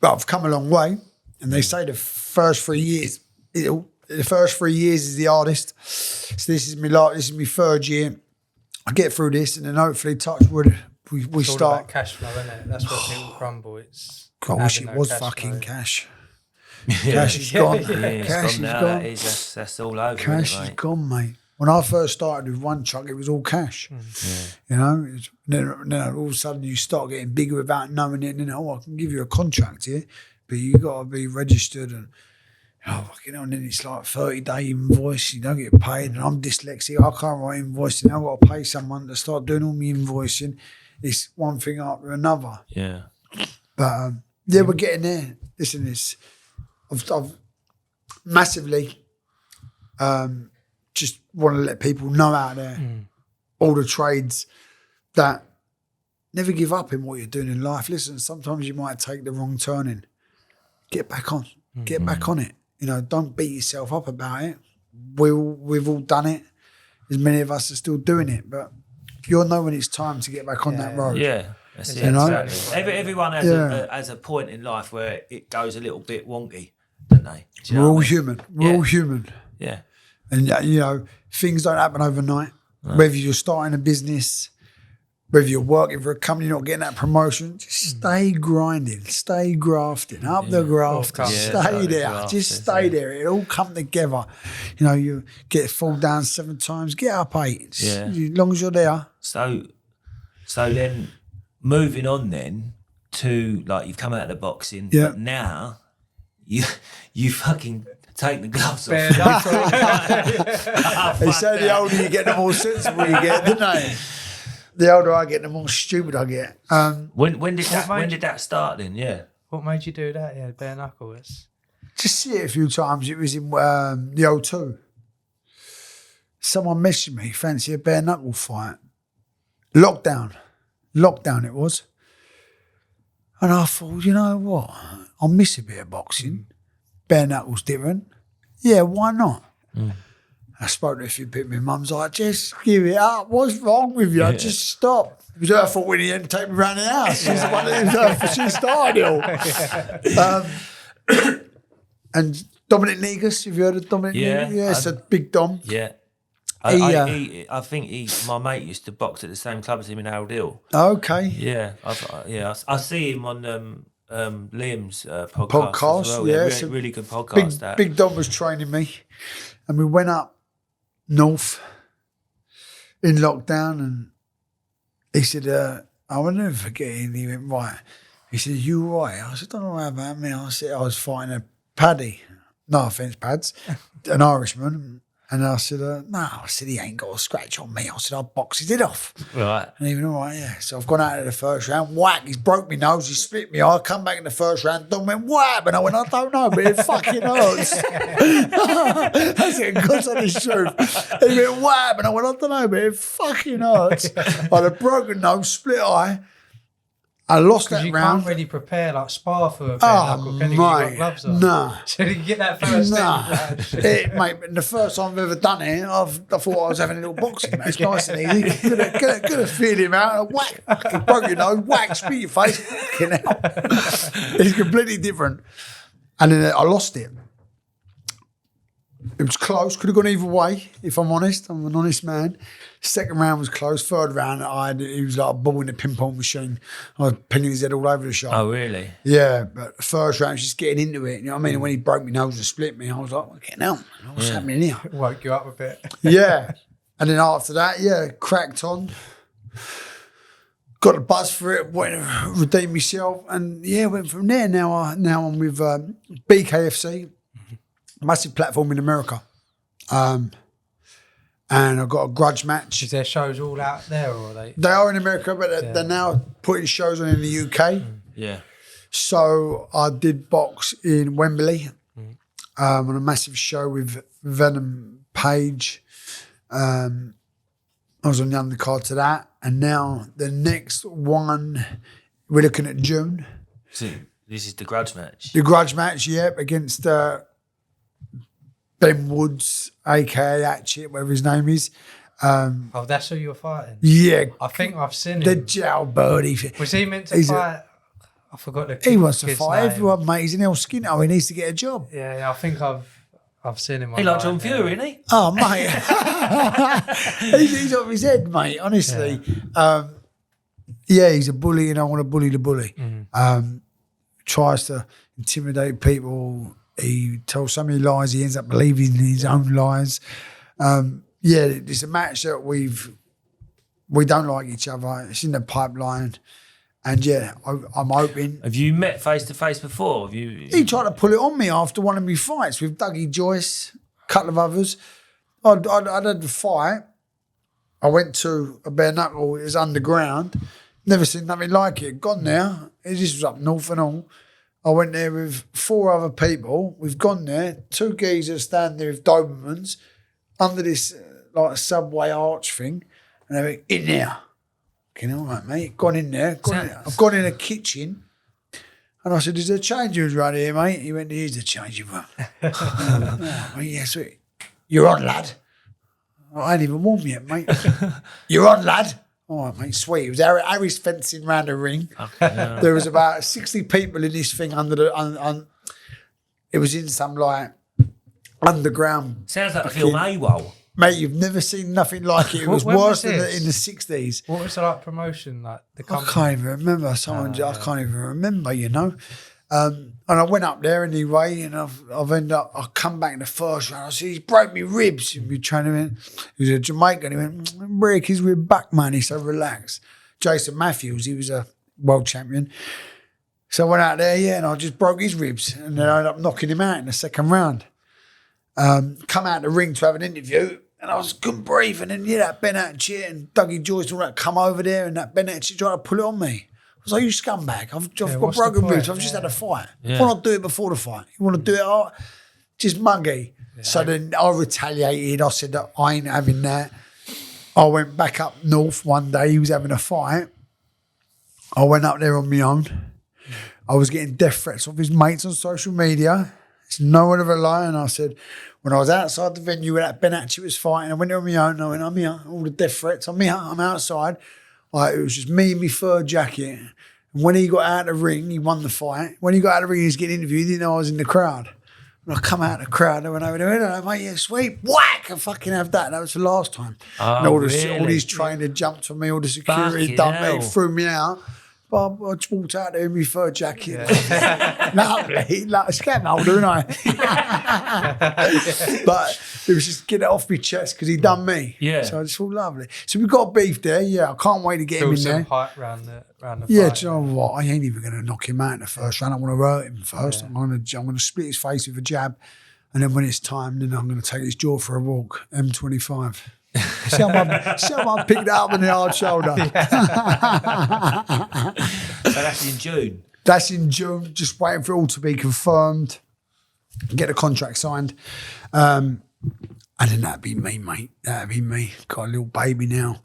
but I've come a long way. And they say the first 3 years, is the hardest. So this is my 3rd year. I get through this, and then hopefully, touch wood, we it's start. All about cash flow, isn't it? That's where people crumble. I wish it was fucking cash. Cash is gone. Cash is gone. That's all over. Cash is gone, mate. When I first started with one truck, it was all cash. You know, then all of a sudden you start getting bigger without knowing it, and then I can give you a contract here, but you got to be registered and. And then it's like 30-day invoice, you don't get paid, and I'm dyslexic, I can't write invoicing, I've got to pay someone to start doing all my invoicing. It's one thing after another. Yeah. But we're getting there. Listen, I've massively just want to let people know out there, all the trades, that never give up in what you're doing in life. Listen, sometimes you might take the wrong turning. Get back on. Get back on it. You know, don't beat yourself up about it. We've all done it. As many of us are still doing it, but you'll know when it's time to get back on that road. Yeah, that's it. You know? Exactly. Everyone has a point in life where it goes a little bit wonky, don't they? We're all human. We're all human. Yeah. And, you know, things don't happen overnight. No. Whether you're starting a business, whether you're working for a company, not getting that promotion, just stay grinding, stay grafting, up the graft, stay there, just stay there. It'll all come together. You know, you fall down 7 times, get up 8. As long as you're there. So then, moving on then to, like, you've come out of the boxing, but now you fucking take the gloves off. They say the older you get, the more sensible you get, don't they? The older I get, the more stupid I get. When did that start then? Yeah. What made you do that? Yeah, bare knuckle. Just see it a few times. It was in the O2. Someone messaged me, fancy a bare knuckle fight. Lockdown it was. And I thought, you know what? I'll miss a bit of boxing. Bare knuckles different. Yeah, why not? I spoke to a few people. My mum's like, just give it up. What's wrong with you? Just stop. It was her fault when he hadn't taken me around the house. She's the one that she started it all. And Dominic Negus, have you heard of Dominic Negus? Yeah, it's a big Dom. Yeah. I think my mate used to box at the same club as him in Harold Hill. Okay. Yeah, I see him on Liam's podcast as well. Yeah, really good podcast. Big Dom was training me, and we went up north in lockdown, and he said, I will never forget it. And he went, right. He said, you right? I said, don't know about me. I said, I was fighting a Paddy. No offence, Pads. An Irishman. And I said, no. I said, he ain't got a scratch on me. I said, I'll box his head off. Right. And he went, all right, yeah. So I've gone out of the first round. Whack. He's broke my nose. He split me eye. I come back in the first round. Don went, what happened? I went, I don't know, but it fucking hurts. I said, God's honest truth. He went, what happened? I went, I don't know, but it fucking hurts. I had a broken nose, split eye. I lost that you round. Can't really prepare like spar for a bare knuckle, can you? You got gloves on. No. So you get that first thing. Mate, the first time I've ever done it, I thought I was having a little boxing match, nice and easy. Could have feel him out. Whack, broke your nose, whack, spit your face. It's completely different. And then I lost it. It was close. Could have gone either way, if I'm honest. I'm an honest man. Second round was close. Third round, he was like a ball in a ping pong machine. I was pinging his head all over the shop. Oh, really? Yeah, but the first round, just getting into it. You know what I mean? And when he broke my nose and split me, I was like, getting out. What's happening here? It woke you up a bit. Yeah. And then after that, cracked on. Got the buzz for it, went to redeem myself. And went from there. Now I'm with BKFC. Massive platform in America. And I've got a grudge match. Is there shows all out there, or are they? They are in America, but they're now putting shows on in the UK. Yeah. So I did box in Wembley on a massive show with Venom Page. I was on the undercard to that. And now the next one, we're looking at June. So this is the grudge match? The grudge match, against Ben Woods, a.k.a. Hatchet, whatever his name is. That's who you're fighting? Yeah. I think I've seen him. The jailbird. Was he meant to fight? I forgot the He wants to kid's fight name. everyone, mate. He's an El Skinner. He needs to get a job. Yeah, I think I've seen him. He like John Fury, isn't he? Oh, mate. he's off his head, mate, honestly. He's a bully and I want to bully the bully. Tries to intimidate people. He tells so many lies, he ends up believing his own lies. It's a match that we don't like each other. It's in the pipeline. And I'm hoping. Have you met face to face before? He tried to pull it on me after one of my fights with Dougie Joyce, a couple of others. I'd had the fight. I went to a bare knuckle, it was underground. Never seen nothing like it. Gone there. It just was up north and all. I went there with 4 other people. We've gone there. 2 geezers standing there with Dobermans under this like subway arch thing. And they went, in there. Okay, all right, mate. Gone in there. I've gone in a kitchen. And I said, is there a changing room right here, mate? He went, here's the changing room. Yeah, sweet. You're on, lad. I ain't even warm yet, mate. You're on, lad. All right, mate, sweet. It was Harry's fencing round the ring. Okay. There was about 60 people in this thing under the... it was in some, like, underground... Sounds like a film AWOL. Mate, you've never seen nothing like it. It was worse than in the 60s. What was the like promotion? Like the company? I can't even remember. I can't even remember, you know. And I went up there anyway, and I've ended up, I come back in the first round. I said, he's broke me ribs. And we trained him in. He was a Jamaican. He went, break his rib back, man. He said, relax. Jason Matthews, he was a world champion. So I went out there, and I just broke his ribs. And then I ended up knocking him out in the second round. Come out the ring to have an interview, And I couldn't breathe. And then, that Ben Hatchett and Dougie Joyce and all that come over there, and that Ben Hatchett tried to pull it on me. I was like, you scumbag. I've got broken ribs. I've just had a fight. Why not do it before the fight? You want to do it just muggy. Yeah. So then I retaliated. I said that I ain't having that. I went back up north one day. He was having a fight. I went up there on my own. I was getting death threats off his mates on social media. It's no one ever lie. And I said, when I was outside the venue where that Ben Hatchett was fighting, I went there on my own. I went, I'm here. All the death threats. I'm here. I'm outside. Like, it was just me and my fur jacket. And when he got out of the ring, he won the fight. When he got out of the ring, he was getting interviewed. He didn't know I was in the crowd. When I come out of the crowd, I went over there, hello, mate, yeah, sweet, whack, I fucking have that. That was the last time. Oh, and all really? these trainers jumped on me, all the security done me, threw me out. But I just walked out there in my fur jacket. Lovely, like a scaffolder, didn't I? But it was just get it off my chest because he done me. Yeah. So I just thought, lovely. So we've got beef there. Yeah, I can't wait to get him in there. Hype round the Yeah, fight. do you know what? I ain't even going to knock him out in the first round. I want to hurt him first. Yeah. I'm going to split his face with a jab. And then when it's time, then I'm going to take his jaw for a walk. M25. See how I picked it up in the hard shoulder. So that's in June? That's in June. Just waiting for it all to be confirmed. Get the contract signed. And then that'd be me, mate. That'd be me. Got a little baby now.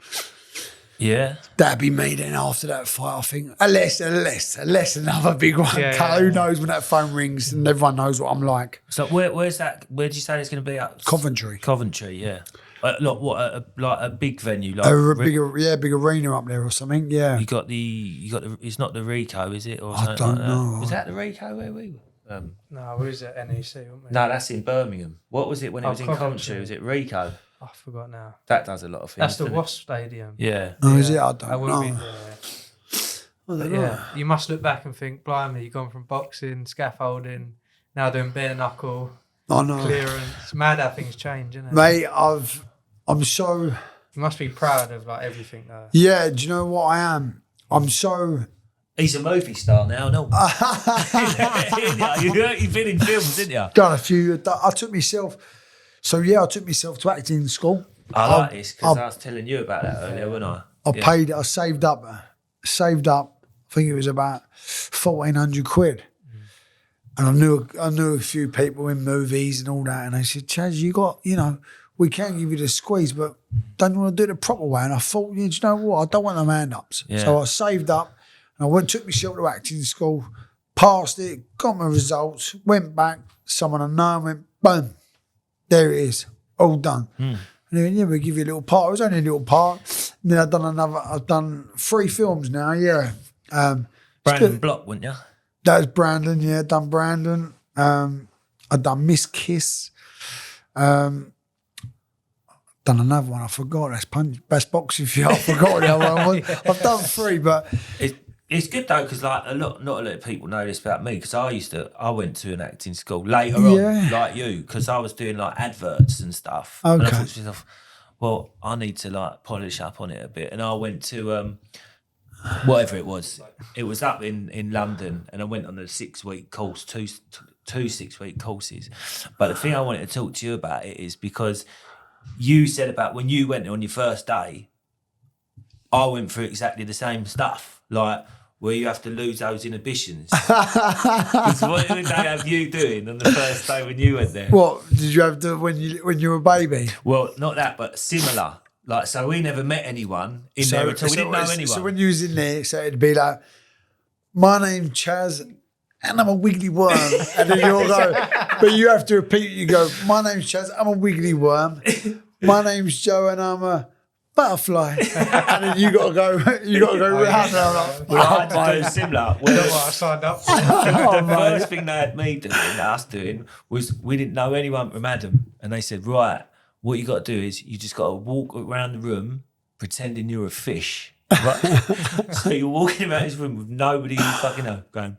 Yeah. That'd be me then after that fight, I think. Unless another big one. Yeah. Who knows when that phone rings and everyone knows what I'm like. So where's that? Where did you say it's going to be at? Coventry. Coventry, yeah. Like a big venue, like big arena up there or something. Yeah. You got the. It's not the Rico, is it? Or I don't know. Was that the Rico where we were? No, we was at NEC, weren't we? No, that's in Birmingham. What was it when it was in Coventry. Coventry? Was it Rico? I forgot now. That does a lot of things. That's the doesn't it? Wasp Stadium. Yeah. Oh, is it? I That don't would know. be, But yeah, you must look back and think, blimey, you've gone from boxing, scaffolding, now doing bare-knuckle, I know. clearance. It's mad how things change, isn't it? Mate, I'm so... You must be proud of like everything though. Yeah, do you know what I am? I'm so... He's a movie star now, no? You've been in films, didn't you? Done a few... I took myself to acting school. I like this because I was telling you about that earlier, wasn't I? I saved up, I think it was about 1,400 quid. And I knew a few people in movies and all that. And they said, Chaz, we can give you the squeeze, but don't you want to do it the proper way? And I thought, do you know what? I don't want them hand-ups. Yeah. So I saved up and I took myself to acting school, passed it, got my results, went back, someone I know went, boom, there it is, all done. And they went, we'll give you a little part. It was only a little part. And then I've done 3 films now, yeah. Brandon Block, wouldn't you? That was Brandon, yeah, done Brandon. I've done Miss Kiss. Done another one, I forgot. That's Best Boxing Film. I forgot what the other one was. I've done 3, but... It's good though, because like not a lot of people know this about me, because I went to an acting school later on, like you, because I was doing like adverts and stuff. Okay. And I thought to myself, well, I need to like polish up on it a bit. And I went to whatever it was. It was up in London, and I went on a 6-week course, two 6-week courses. But the thing I wanted to talk to you about it is because you said about when you went on your first day, I went through exactly the same stuff, like where you have to lose those inhibitions. Because what did they have you doing on the first day when you went there? What did you have to when you were a baby? Well, not that, but similar. Like, so we never met anyone in there at all. We didn't know anyone. So when you was in there, so it'd be like, my name's Chaz and I'm a wiggly worm. And then you'll go, but you have to repeat, you go, my name's Chaz, I'm a wiggly worm. My name's Joe and I'm a butterfly. And then you got to go round and I'm like, Well, I had to do similar. You know what I signed up for? The first thing they had me doing, us doing, was we didn't know anyone from Adam. And they said, right, what you got to do is you just got to walk around the room pretending you're a fish. Right? So you're walking around this room with nobody you fucking know going.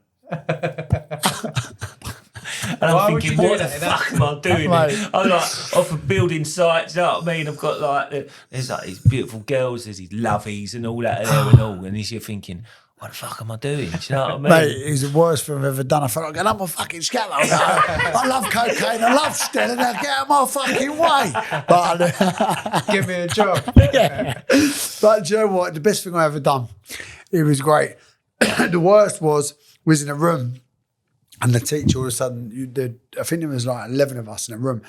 And Why I'm would thinking, you do what the that? fuck am I doing? Mate. I'm like off of building sites, you know what I mean? I've got like, there's like these beautiful girls, there's these lovies and all that there and all. And you're thinking, what the fuck am I doing? Do you know what I mean? Mate, it was the worst thing I've ever done. I felt like I'm a fucking scaffolder. I love cocaine. I love stealing. Now get out of my fucking way. But Give me a job. yeah. But do you know what? The best thing I ever done. It was great. The worst was in a room, and the teacher all of a sudden, I think there was like 11 of us in a room,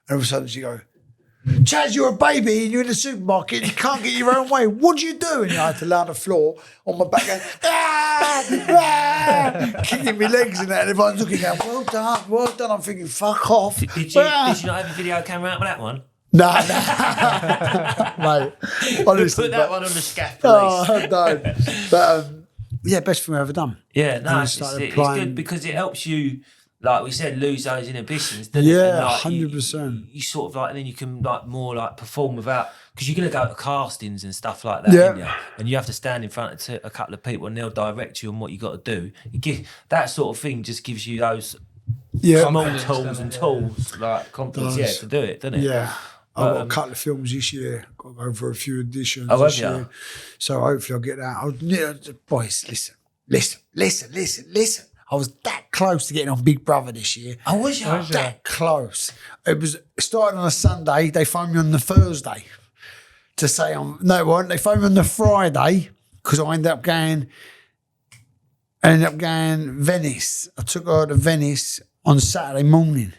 and all of a sudden she go, Chaz, you're a baby and you're in the supermarket and you can't get your own way. What do you do? And I had to lay on the floor on my back going, kicking my legs and that. And everyone's looking at, well done. I'm thinking, fuck off. Did you not have a video camera out with that one? No. Mate, honestly. Put that one on the scaff, please. Oh, don't. But yeah, best thing I've ever done. Yeah, no, it's good because it helps you, like we said, lose those inhibitions, doesn't it? Yeah, like, 100%. You sort of like, and then you can like more like perform without, because you're going to go to castings and stuff like that, aren't you? And you have to stand in front of a couple of people and they'll direct you on what you got to do. That sort of thing just gives you those small tools, like confidence, to do it, doesn't it? Yeah. I've got a couple of films this year. Got to go for a few auditions this year. So hopefully I'll get that. Boys, listen. I was that close to getting on Big Brother this year. Oh, was you? That close. It started on a Sunday. They phoned me on the Thursday to say no, it wasn't. They phoned me on the Friday because I ended up going Venice. I took her to Venice on Saturday morning.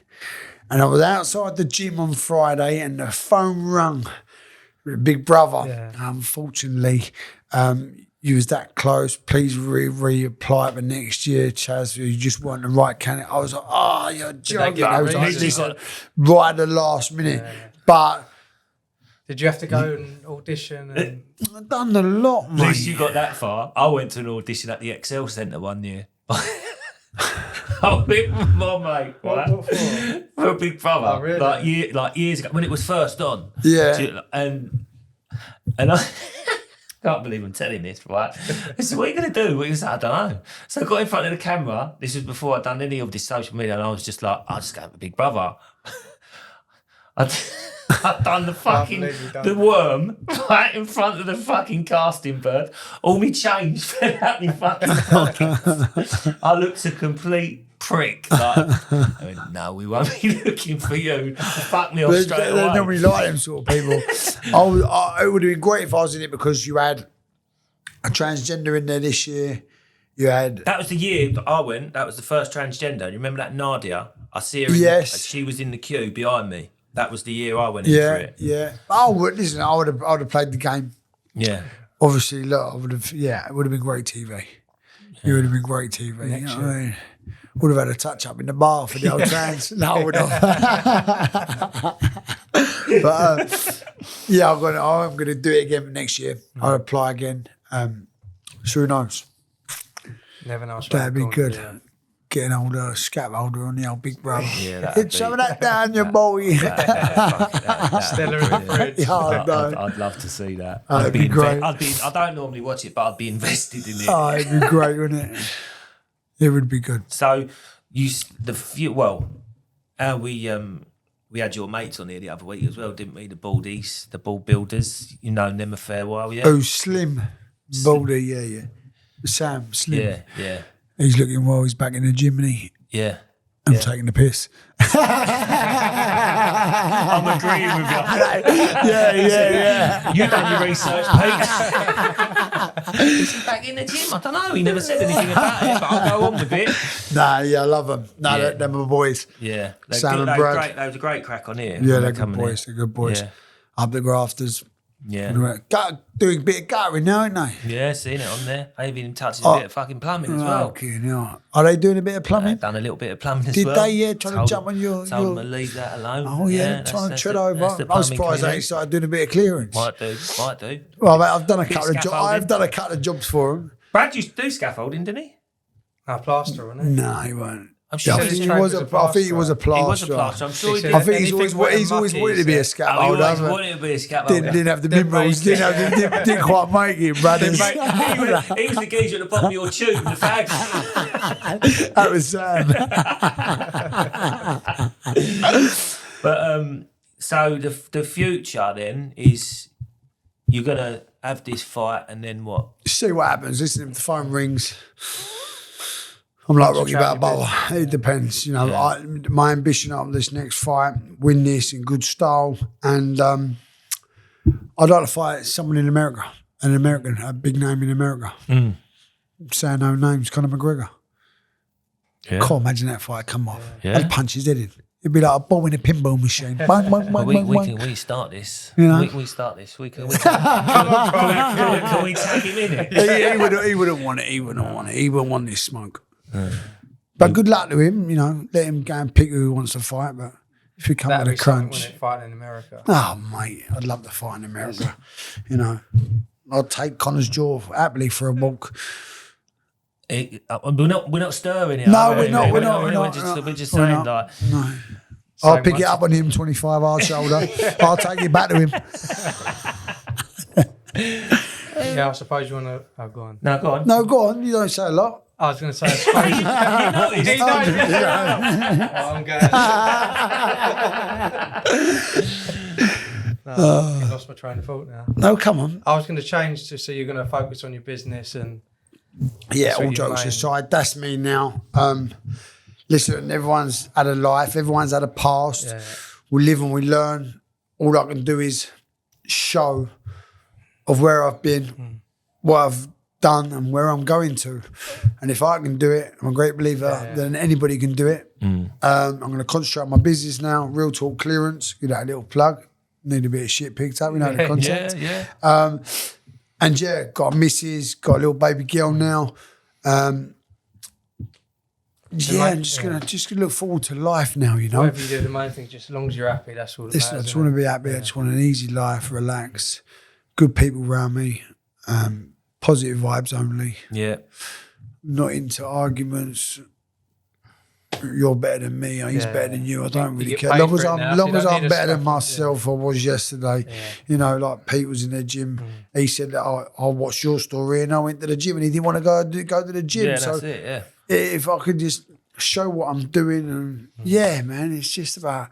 And I was outside the gym on Friday and the phone rung with Big Brother. Yeah. Unfortunately, you was that close. Please reapply for next year, Chaz. You just weren't the right candidate. I was like, oh, you're joking. I was like, listen, right at the last minute. Yeah. But did you have to go and audition? I've done a lot, mate. At least you got that far. I went to an audition at the Excel Centre one year. I went with my mate, right? For Big Brother. Oh, really? Like years ago, when it was first on. Yeah. And I can't believe I'm telling this, right? So what are you going to do? What you say? I don't know. So I got in front of the camera. This was before I'd done any of this social media, and I was just like, I'll just go for Big Brother. I'd done the fucking the worm right in front of the fucking casting bird. All me change fell out my fucking pocket. I looked a complete prick. Like, I went, no, we won't be looking for you. Fuck me off straight away. They don't really like them sort of people. It would have been great if I was in it because you had a transgender in there this year. You had that was the year that I went. That was the first transgender. You remember that Nadia? I see her. She was in the queue behind me. That was the year I went in for it. Yeah. Oh, listen, I would have played the game. Yeah. Obviously, look, it would have been great TV. It would have been great TV. You know what I mean? Would have had a touch up in the bar for the old trans. No, I would have. But I'm going to do it again next year. I'll apply again. So who knows? Never know. That'd be good. Yeah. Get an older scaffolder on the old Big Brother. Yeah, hit some of that down your boy. Stella in the fridge. I'd love to see that. That'd be great. I don't normally watch it, but I'd be invested in it. Oh, it'd be great, wouldn't it? It would be good. So we had your mates on here the other week as well, didn't we? The Baldies, the ball builders. You know them a fair while, yeah. Oh, Slim, Baldy, yeah. Sam, Slim. Yeah. He's looking well. He's back in the gym, and I'm taking the piss. I'm agreeing with you. Yeah. You've done your research, Pete. Is he back in the gym? I don't know. He never said anything about it, but I'll go on with it. Nah, I love them. They're my boys. Yeah. Sam and Brad. They was a great crack on here. Yeah, they're good boys. They're good boys. Yeah. Up the grafters. Yeah. Doing a bit of guttering now, aren't they? Yeah, seen it on there. They've been touching a bit of fucking plumbing as well. Okay, no. Are they doing a bit of plumbing? Done a little bit of plumbing as well. Did they? Yeah, trying to jump on your... Told them to leave that alone. Oh, yeah, trying to tread over. I'm surprised they started doing a bit of clearance. Might do. Well, mate, I've done a couple of jobs. I've done a couple of jobs for them. Brad used to do scaffolding, didn't he? Plaster, wasn't he? No, he won't. I'm sure I think he was a plasterer. He was a plasterer. I'm sure he did. I think he's always wanted to be a scaffolder. He always wanted to be a scaffolder. Didn't have the minerals. Didn't quite make it, brothers. He was the geezer at the bottom of your tube, the fags. That was Sam. But so the future then is you're gonna have this fight and then what? See what happens. Listen, if the phone rings, I'm like Rocky Balboa. It depends. You know, my ambition on this next fight, win this in good style. And I'd like to fight someone in America, an American, a big name in America. Saying no names, Conor McGregor. Yeah. Can't imagine that fight come off. Yeah. I'd punch his head in. It'd be like a ball in a pinball machine. Bang, bang, bang, Well, bang, bang. we start this. You know? We start this. Can we tag him in it? He wouldn't want it. He wouldn't want it. He wouldn't want this smoke. But good luck to him. You know, let him go and pick who he wants to fight. But if he comes with a crunch, fighting in America. Oh mate, I'd love to fight in America. You know, I'd take Conor's jaw happily for a walk. We're not stirring it. No, we're not. We're just saying like. No. I'll pick it up on him, 25 hard shoulder. I'll take it back to him. Yeah, I suppose you want to. Oh, go on. No, go on. No, go on. You don't say a lot. I was going to say, I suppose you I'm going. I lost my train of thought now. No, come on. I was going to change to so you're going to focus on your business and. Yeah, all jokes aside, that's me now. Listen, everyone's had a life, everyone's had a past. Yeah. We live and we learn. All I can do is show of where I've been, what I've done and where I'm going to. And if I can do it, I'm a great believer, then anybody can do it. I'm going to concentrate on my business now, Real Talk Clearance, give that a little plug. Need a bit of shit picked up, you know, the content. And yeah, got a missus, got a little baby girl now. I'm just gonna look forward to life now, you know. Whatever you do, the main thing, just as long as you're happy, that's all that matters. I just want to be happy. I just want an easy life, relax, good people around me, positive vibes only. Yeah. Not into arguments. You're better than me, he's better than you. I don't really care. As long as I'm better than myself I was yesterday. Yeah. You know, like Pete was in the gym. He said that I watched your story and I went to the gym and he didn't want to go to the gym. Yeah, so that's it, yeah. If I could just show what I'm doing and man, it's just about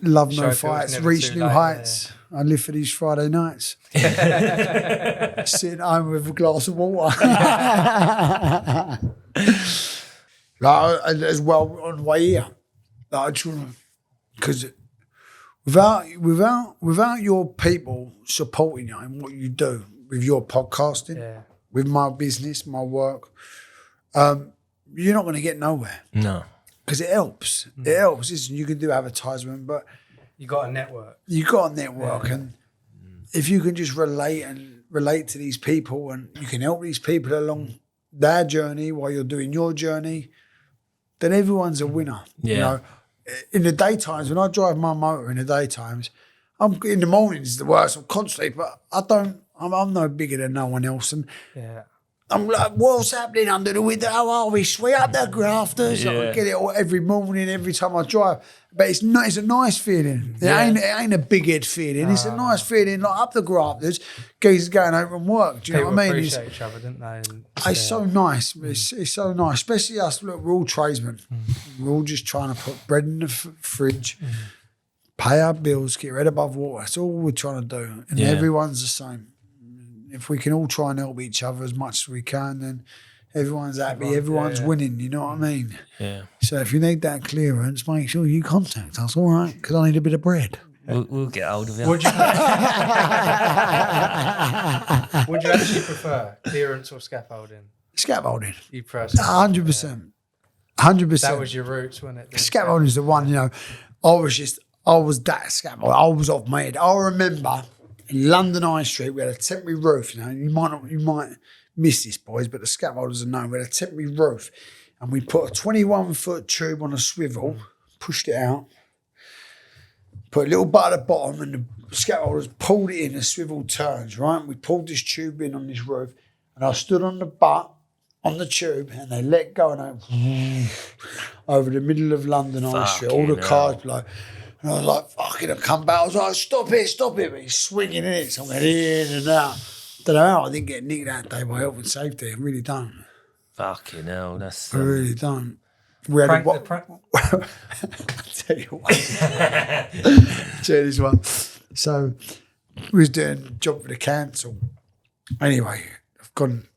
love no fights, reach new heights. I live for these Friday nights. Sitting home with a glass of water. Like, as well on the way here, like, because without your people supporting you in what you do with your podcasting, with my business, my work, you're not going to get nowhere. No, because it helps. It helps. Listen, you can do advertisement, but you got a network. And if you can just relate to these people, and you can help these people along their journey while you're doing your journey, then everyone's a winner. Yeah. You know, in the daytimes, when I drive my motor in the daytimes, in the mornings the worst, I'm constantly, but I'm no bigger than no one else. And I'm like, what's happening under the window? How are we? We up the grafters. I get it every morning, every time I drive. But it's a nice feeling. It ain't a big head feeling. It's a nice feeling, like up the grafters, geezers going over and work. Do you know what I mean? Appreciate each other, don't they? It's so nice. It's so nice, especially us. Look, we're all tradesmen. We're all just trying to put bread in the fridge, pay our bills, get rid above water. That's all we're trying to do. And everyone's the same. If we can all try and help each other as much as we can, then everyone's happy, everyone's winning, you know what I mean? Yeah. So if you need that clearance, make sure you contact us, all right? Because I need a bit of bread. We'll get hold of you. Would you actually prefer clearance or scaffolding? Scaffolding. You prefer 100%. 100%. That was your roots, wasn't it? Scaffolding is the one, you know. I was that scaffold. I was off my head. I remember in London High Street, we had a temporary roof, you know. You might miss this, boys, but the scaffolders are known. We had a temporary roof and we put a 21-foot tube on a swivel, pushed it out, put a little butt at the bottom, and the scaffolders pulled it in, the swivel turns, right? We pulled this tube in on this roof and I stood on the butt on the tube and they let go and I over the middle of London High Street, all the cars blow. And I was like, fucking, I come back. I was like, stop it. But he's swinging in it. So I'm going in and out. Don't know how I didn't get nicked that day by health and safety. I really don't. Fucking hell, that's... I really don't. We had I'll tell you what. Tell you this one. So we was doing a job for the council. Anyway, I've gone,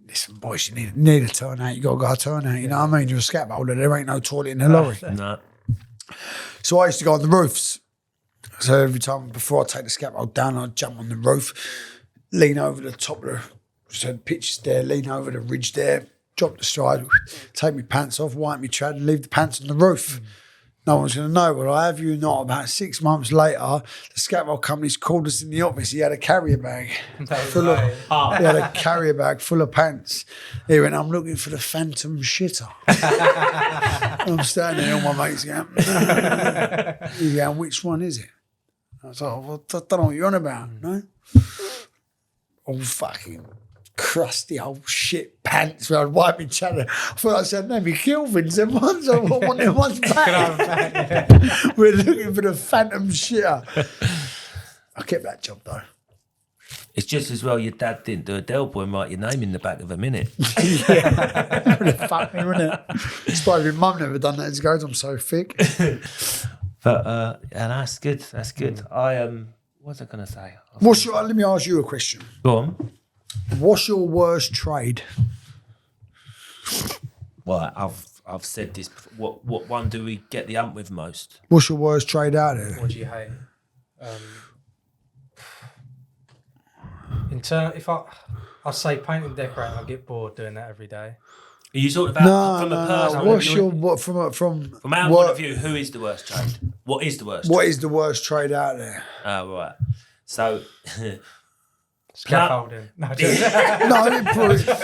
listen, boys, you need a turn out. You got to go turn out. You know what I mean? You're a scaffolder. There ain't no toilet in the lorry. No. So I used to go on the roofs. So every time before I take the scaffold down, I'd jump on the roof, lean over the top of the pitches there, lean over the ridge there, drop the stride, take my pants off, wipe my trad, and leave the pants on the roof. No one's going to know. Well, I have you not, about 6 months later, the scaffold company's called us in the office. He had a carrier bag full of, he had a carrier bag full of pants. He went, I'm looking for the phantom shitter. I'm standing there, all my mates going, he's going, which one is it? I was like, well, I don't know what you're on about, no? All fucking crusty old shit pants where I'd wipe each other. I thought I said, no, be Kelvins. Them ones, I want them ones back. We're looking for the phantom shitter. I kept that job though. It's just as well your dad didn't do a Del Boy and write your name in the back of a minute. Yeah. Would have fucked me, wouldn't it? It's probably my mum never done that. It goes, I'm so thick. But yeah, that's good. That's good. What was I going to say? Let me ask you a question. Go on. What's your worst trade? Well, I've said this before. What one do we get the ump with most? What's your worst trade out there? What do you hate? If I say paint and decorate, I get bored doing that every day. Are you talking about from a person? What's from our point of view? Who is the worst trade? What is the worst? What is the worst trade out there? Oh, right. So. Scaffolding. No,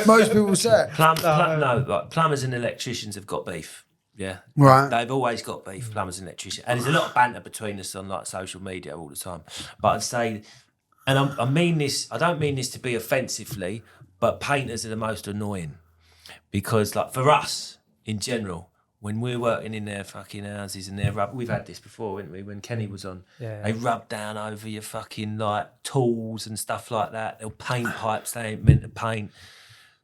most people say it. Like plumbers and electricians have got beef. Yeah, right. They've always got beef, plumbers and electricians, and there's a lot of banter between us on like social media all the time. But I'd say, and I mean this, I don't mean this to be offensively, but painters are the most annoying because, like, for us in general, when we're working in their fucking houses and we've had this before, haven't we? When Kenny was on, they rub down over your fucking like tools and stuff like that. They'll paint pipes they ain't meant to paint.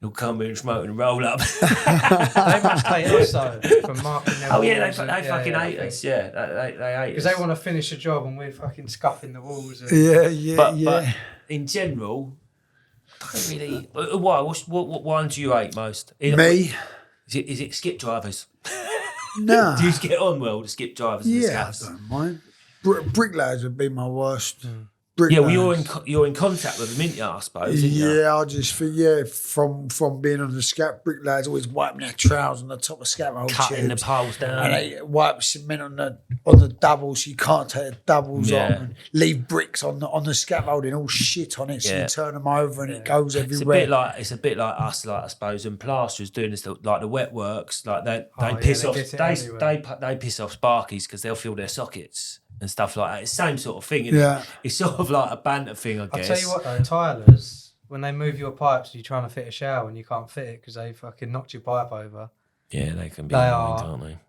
They'll come in, smoke and roll up. They must hate us though for marking their walls. They fucking hate us. Yeah, they hate us because they want to finish a job and we're fucking scuffing the walls. But in general, I don't really. Why? What one do you hate most? Me. Is it skip drivers? No. Do you get on well to skip drivers? Yeah, I don't mind. Bricklayers would be my worst. Yeah, well, you're in contact with them, ain't you, I suppose? Yeah, I just think, from being on the scaffold, bricklayers always wiping their trowels on the top of scaffold, cutting the poles down, and they wipe cement on the doubles, so you can't take the doubles off, and leave bricks on the scaffolding, all shit on it, so you turn them over and it goes everywhere. It's a bit like us, like I suppose, and plasterers doing this, like the wet works, like they piss off sparkies because they'll fill their sockets and stuff like that. It's the same sort of thing, isn't it? It's sort of like a banter thing, I guess. I'll tell you what though, tilers, when they move your pipes, you're trying to fit a shower and you can't fit it because they fucking knocked your pipe over. Yeah, they can be annoying, can't they?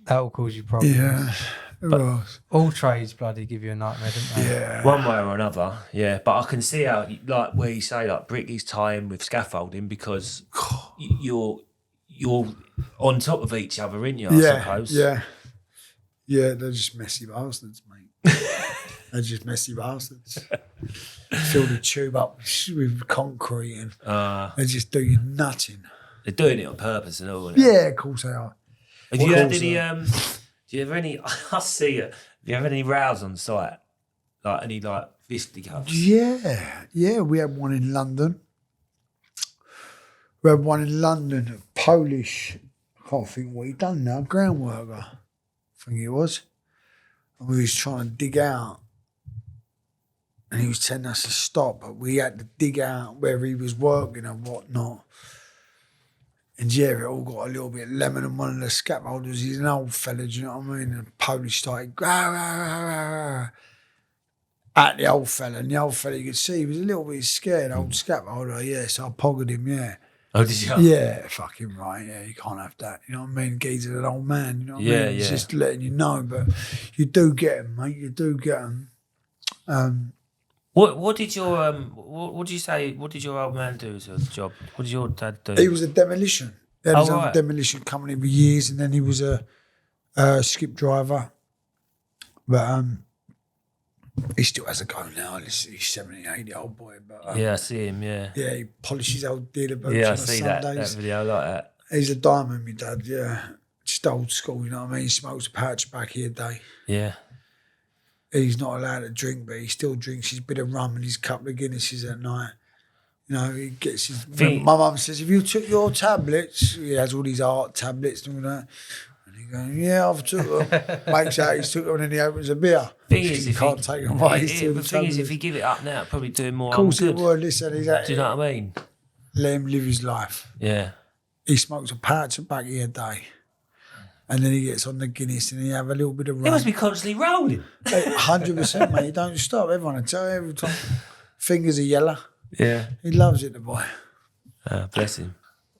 That will cause you problems. Yeah. But all trades bloody give you a nightmare, don't they? Yeah. One way or another, yeah. But I can see how, like where you say, like brickies tie in with scaffolding because you're on top of each other, aren't you, I suppose? Yeah. Yeah, they're just messy bastards, mate. They're just messy bastards. Fill the tube up with concrete and they just do you nothing. They're doing it on purpose and all. Yeah, of course they are. Have you had any? Do you have any? I see it. Have you had any rows on site? Like any fisticuffs? Yeah. We had one in London. A Polish. I can't think what he done now. Ground worker. I think it was. And we was trying to dig out. And he was telling us to stop, but we had to dig out where he was working and whatnot. And it all got a little bit lemon, and one of the scaffolders, he's an old fella, do you know what I mean? And the Polish started at the old fella, and the old fella, you could see he was a little bit scared, old scaffolder, so I poggered him, Oh, did you? Yeah, fucking right, you can't have that, you know what I mean? Geezer's an old man, you know what I mean? It's just letting you know, but you do get them, mate, you do get them. What did your what did you say? What did your old man do as a job? What did your dad do? He was a demolition. He had his own demolition company for years, and then he was a skip driver. But He still has a go now. He's 78, the old boy. But I see him, yeah. Yeah, he polishes old dealer boots Yeah, I on see Sundays. that video, I like that. He's a diamond, my dad, yeah. Just old school, you know what I mean? He smokes a pouch back here a day. Yeah. He's not allowed to drink, but he still drinks his bit of rum and his couple of Guinnesses at night. You know, he gets his... My mum says, if you took your tablets, he has all these art tablets and all that. Yeah, I've took them. Makes out he's took them and then he opens a beer. Thing is, he can't take them away. The thing is, if you give it up now, it'd probably do him more harm. Of course good. it would. Listen, do you know what I mean? Let him live his life. Yeah. He smokes a pouch of tobacco a day. And then he gets on the Guinness and he have a little bit of rum. He must be constantly rolling. 100%, mate. He don't stop. Everyone will tell you every time. Fingers are yellow. Yeah. He loves it, the boy. Bless him.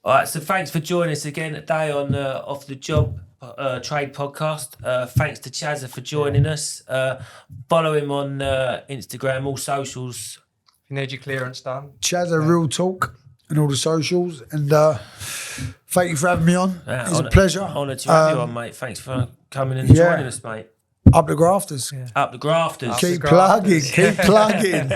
All right, so thanks for joining us again today on Off the Job Trade Podcast. Thanks to Chasa for joining us. Follow him on Instagram, all socials. If you need your clearance done. Chasa Real Talk and all the socials. And thank you for having me on. It's a pleasure. Honour to have you on, mate. Thanks for coming and joining us, mate. Up the grafters. Up the grafters. Keep plugging.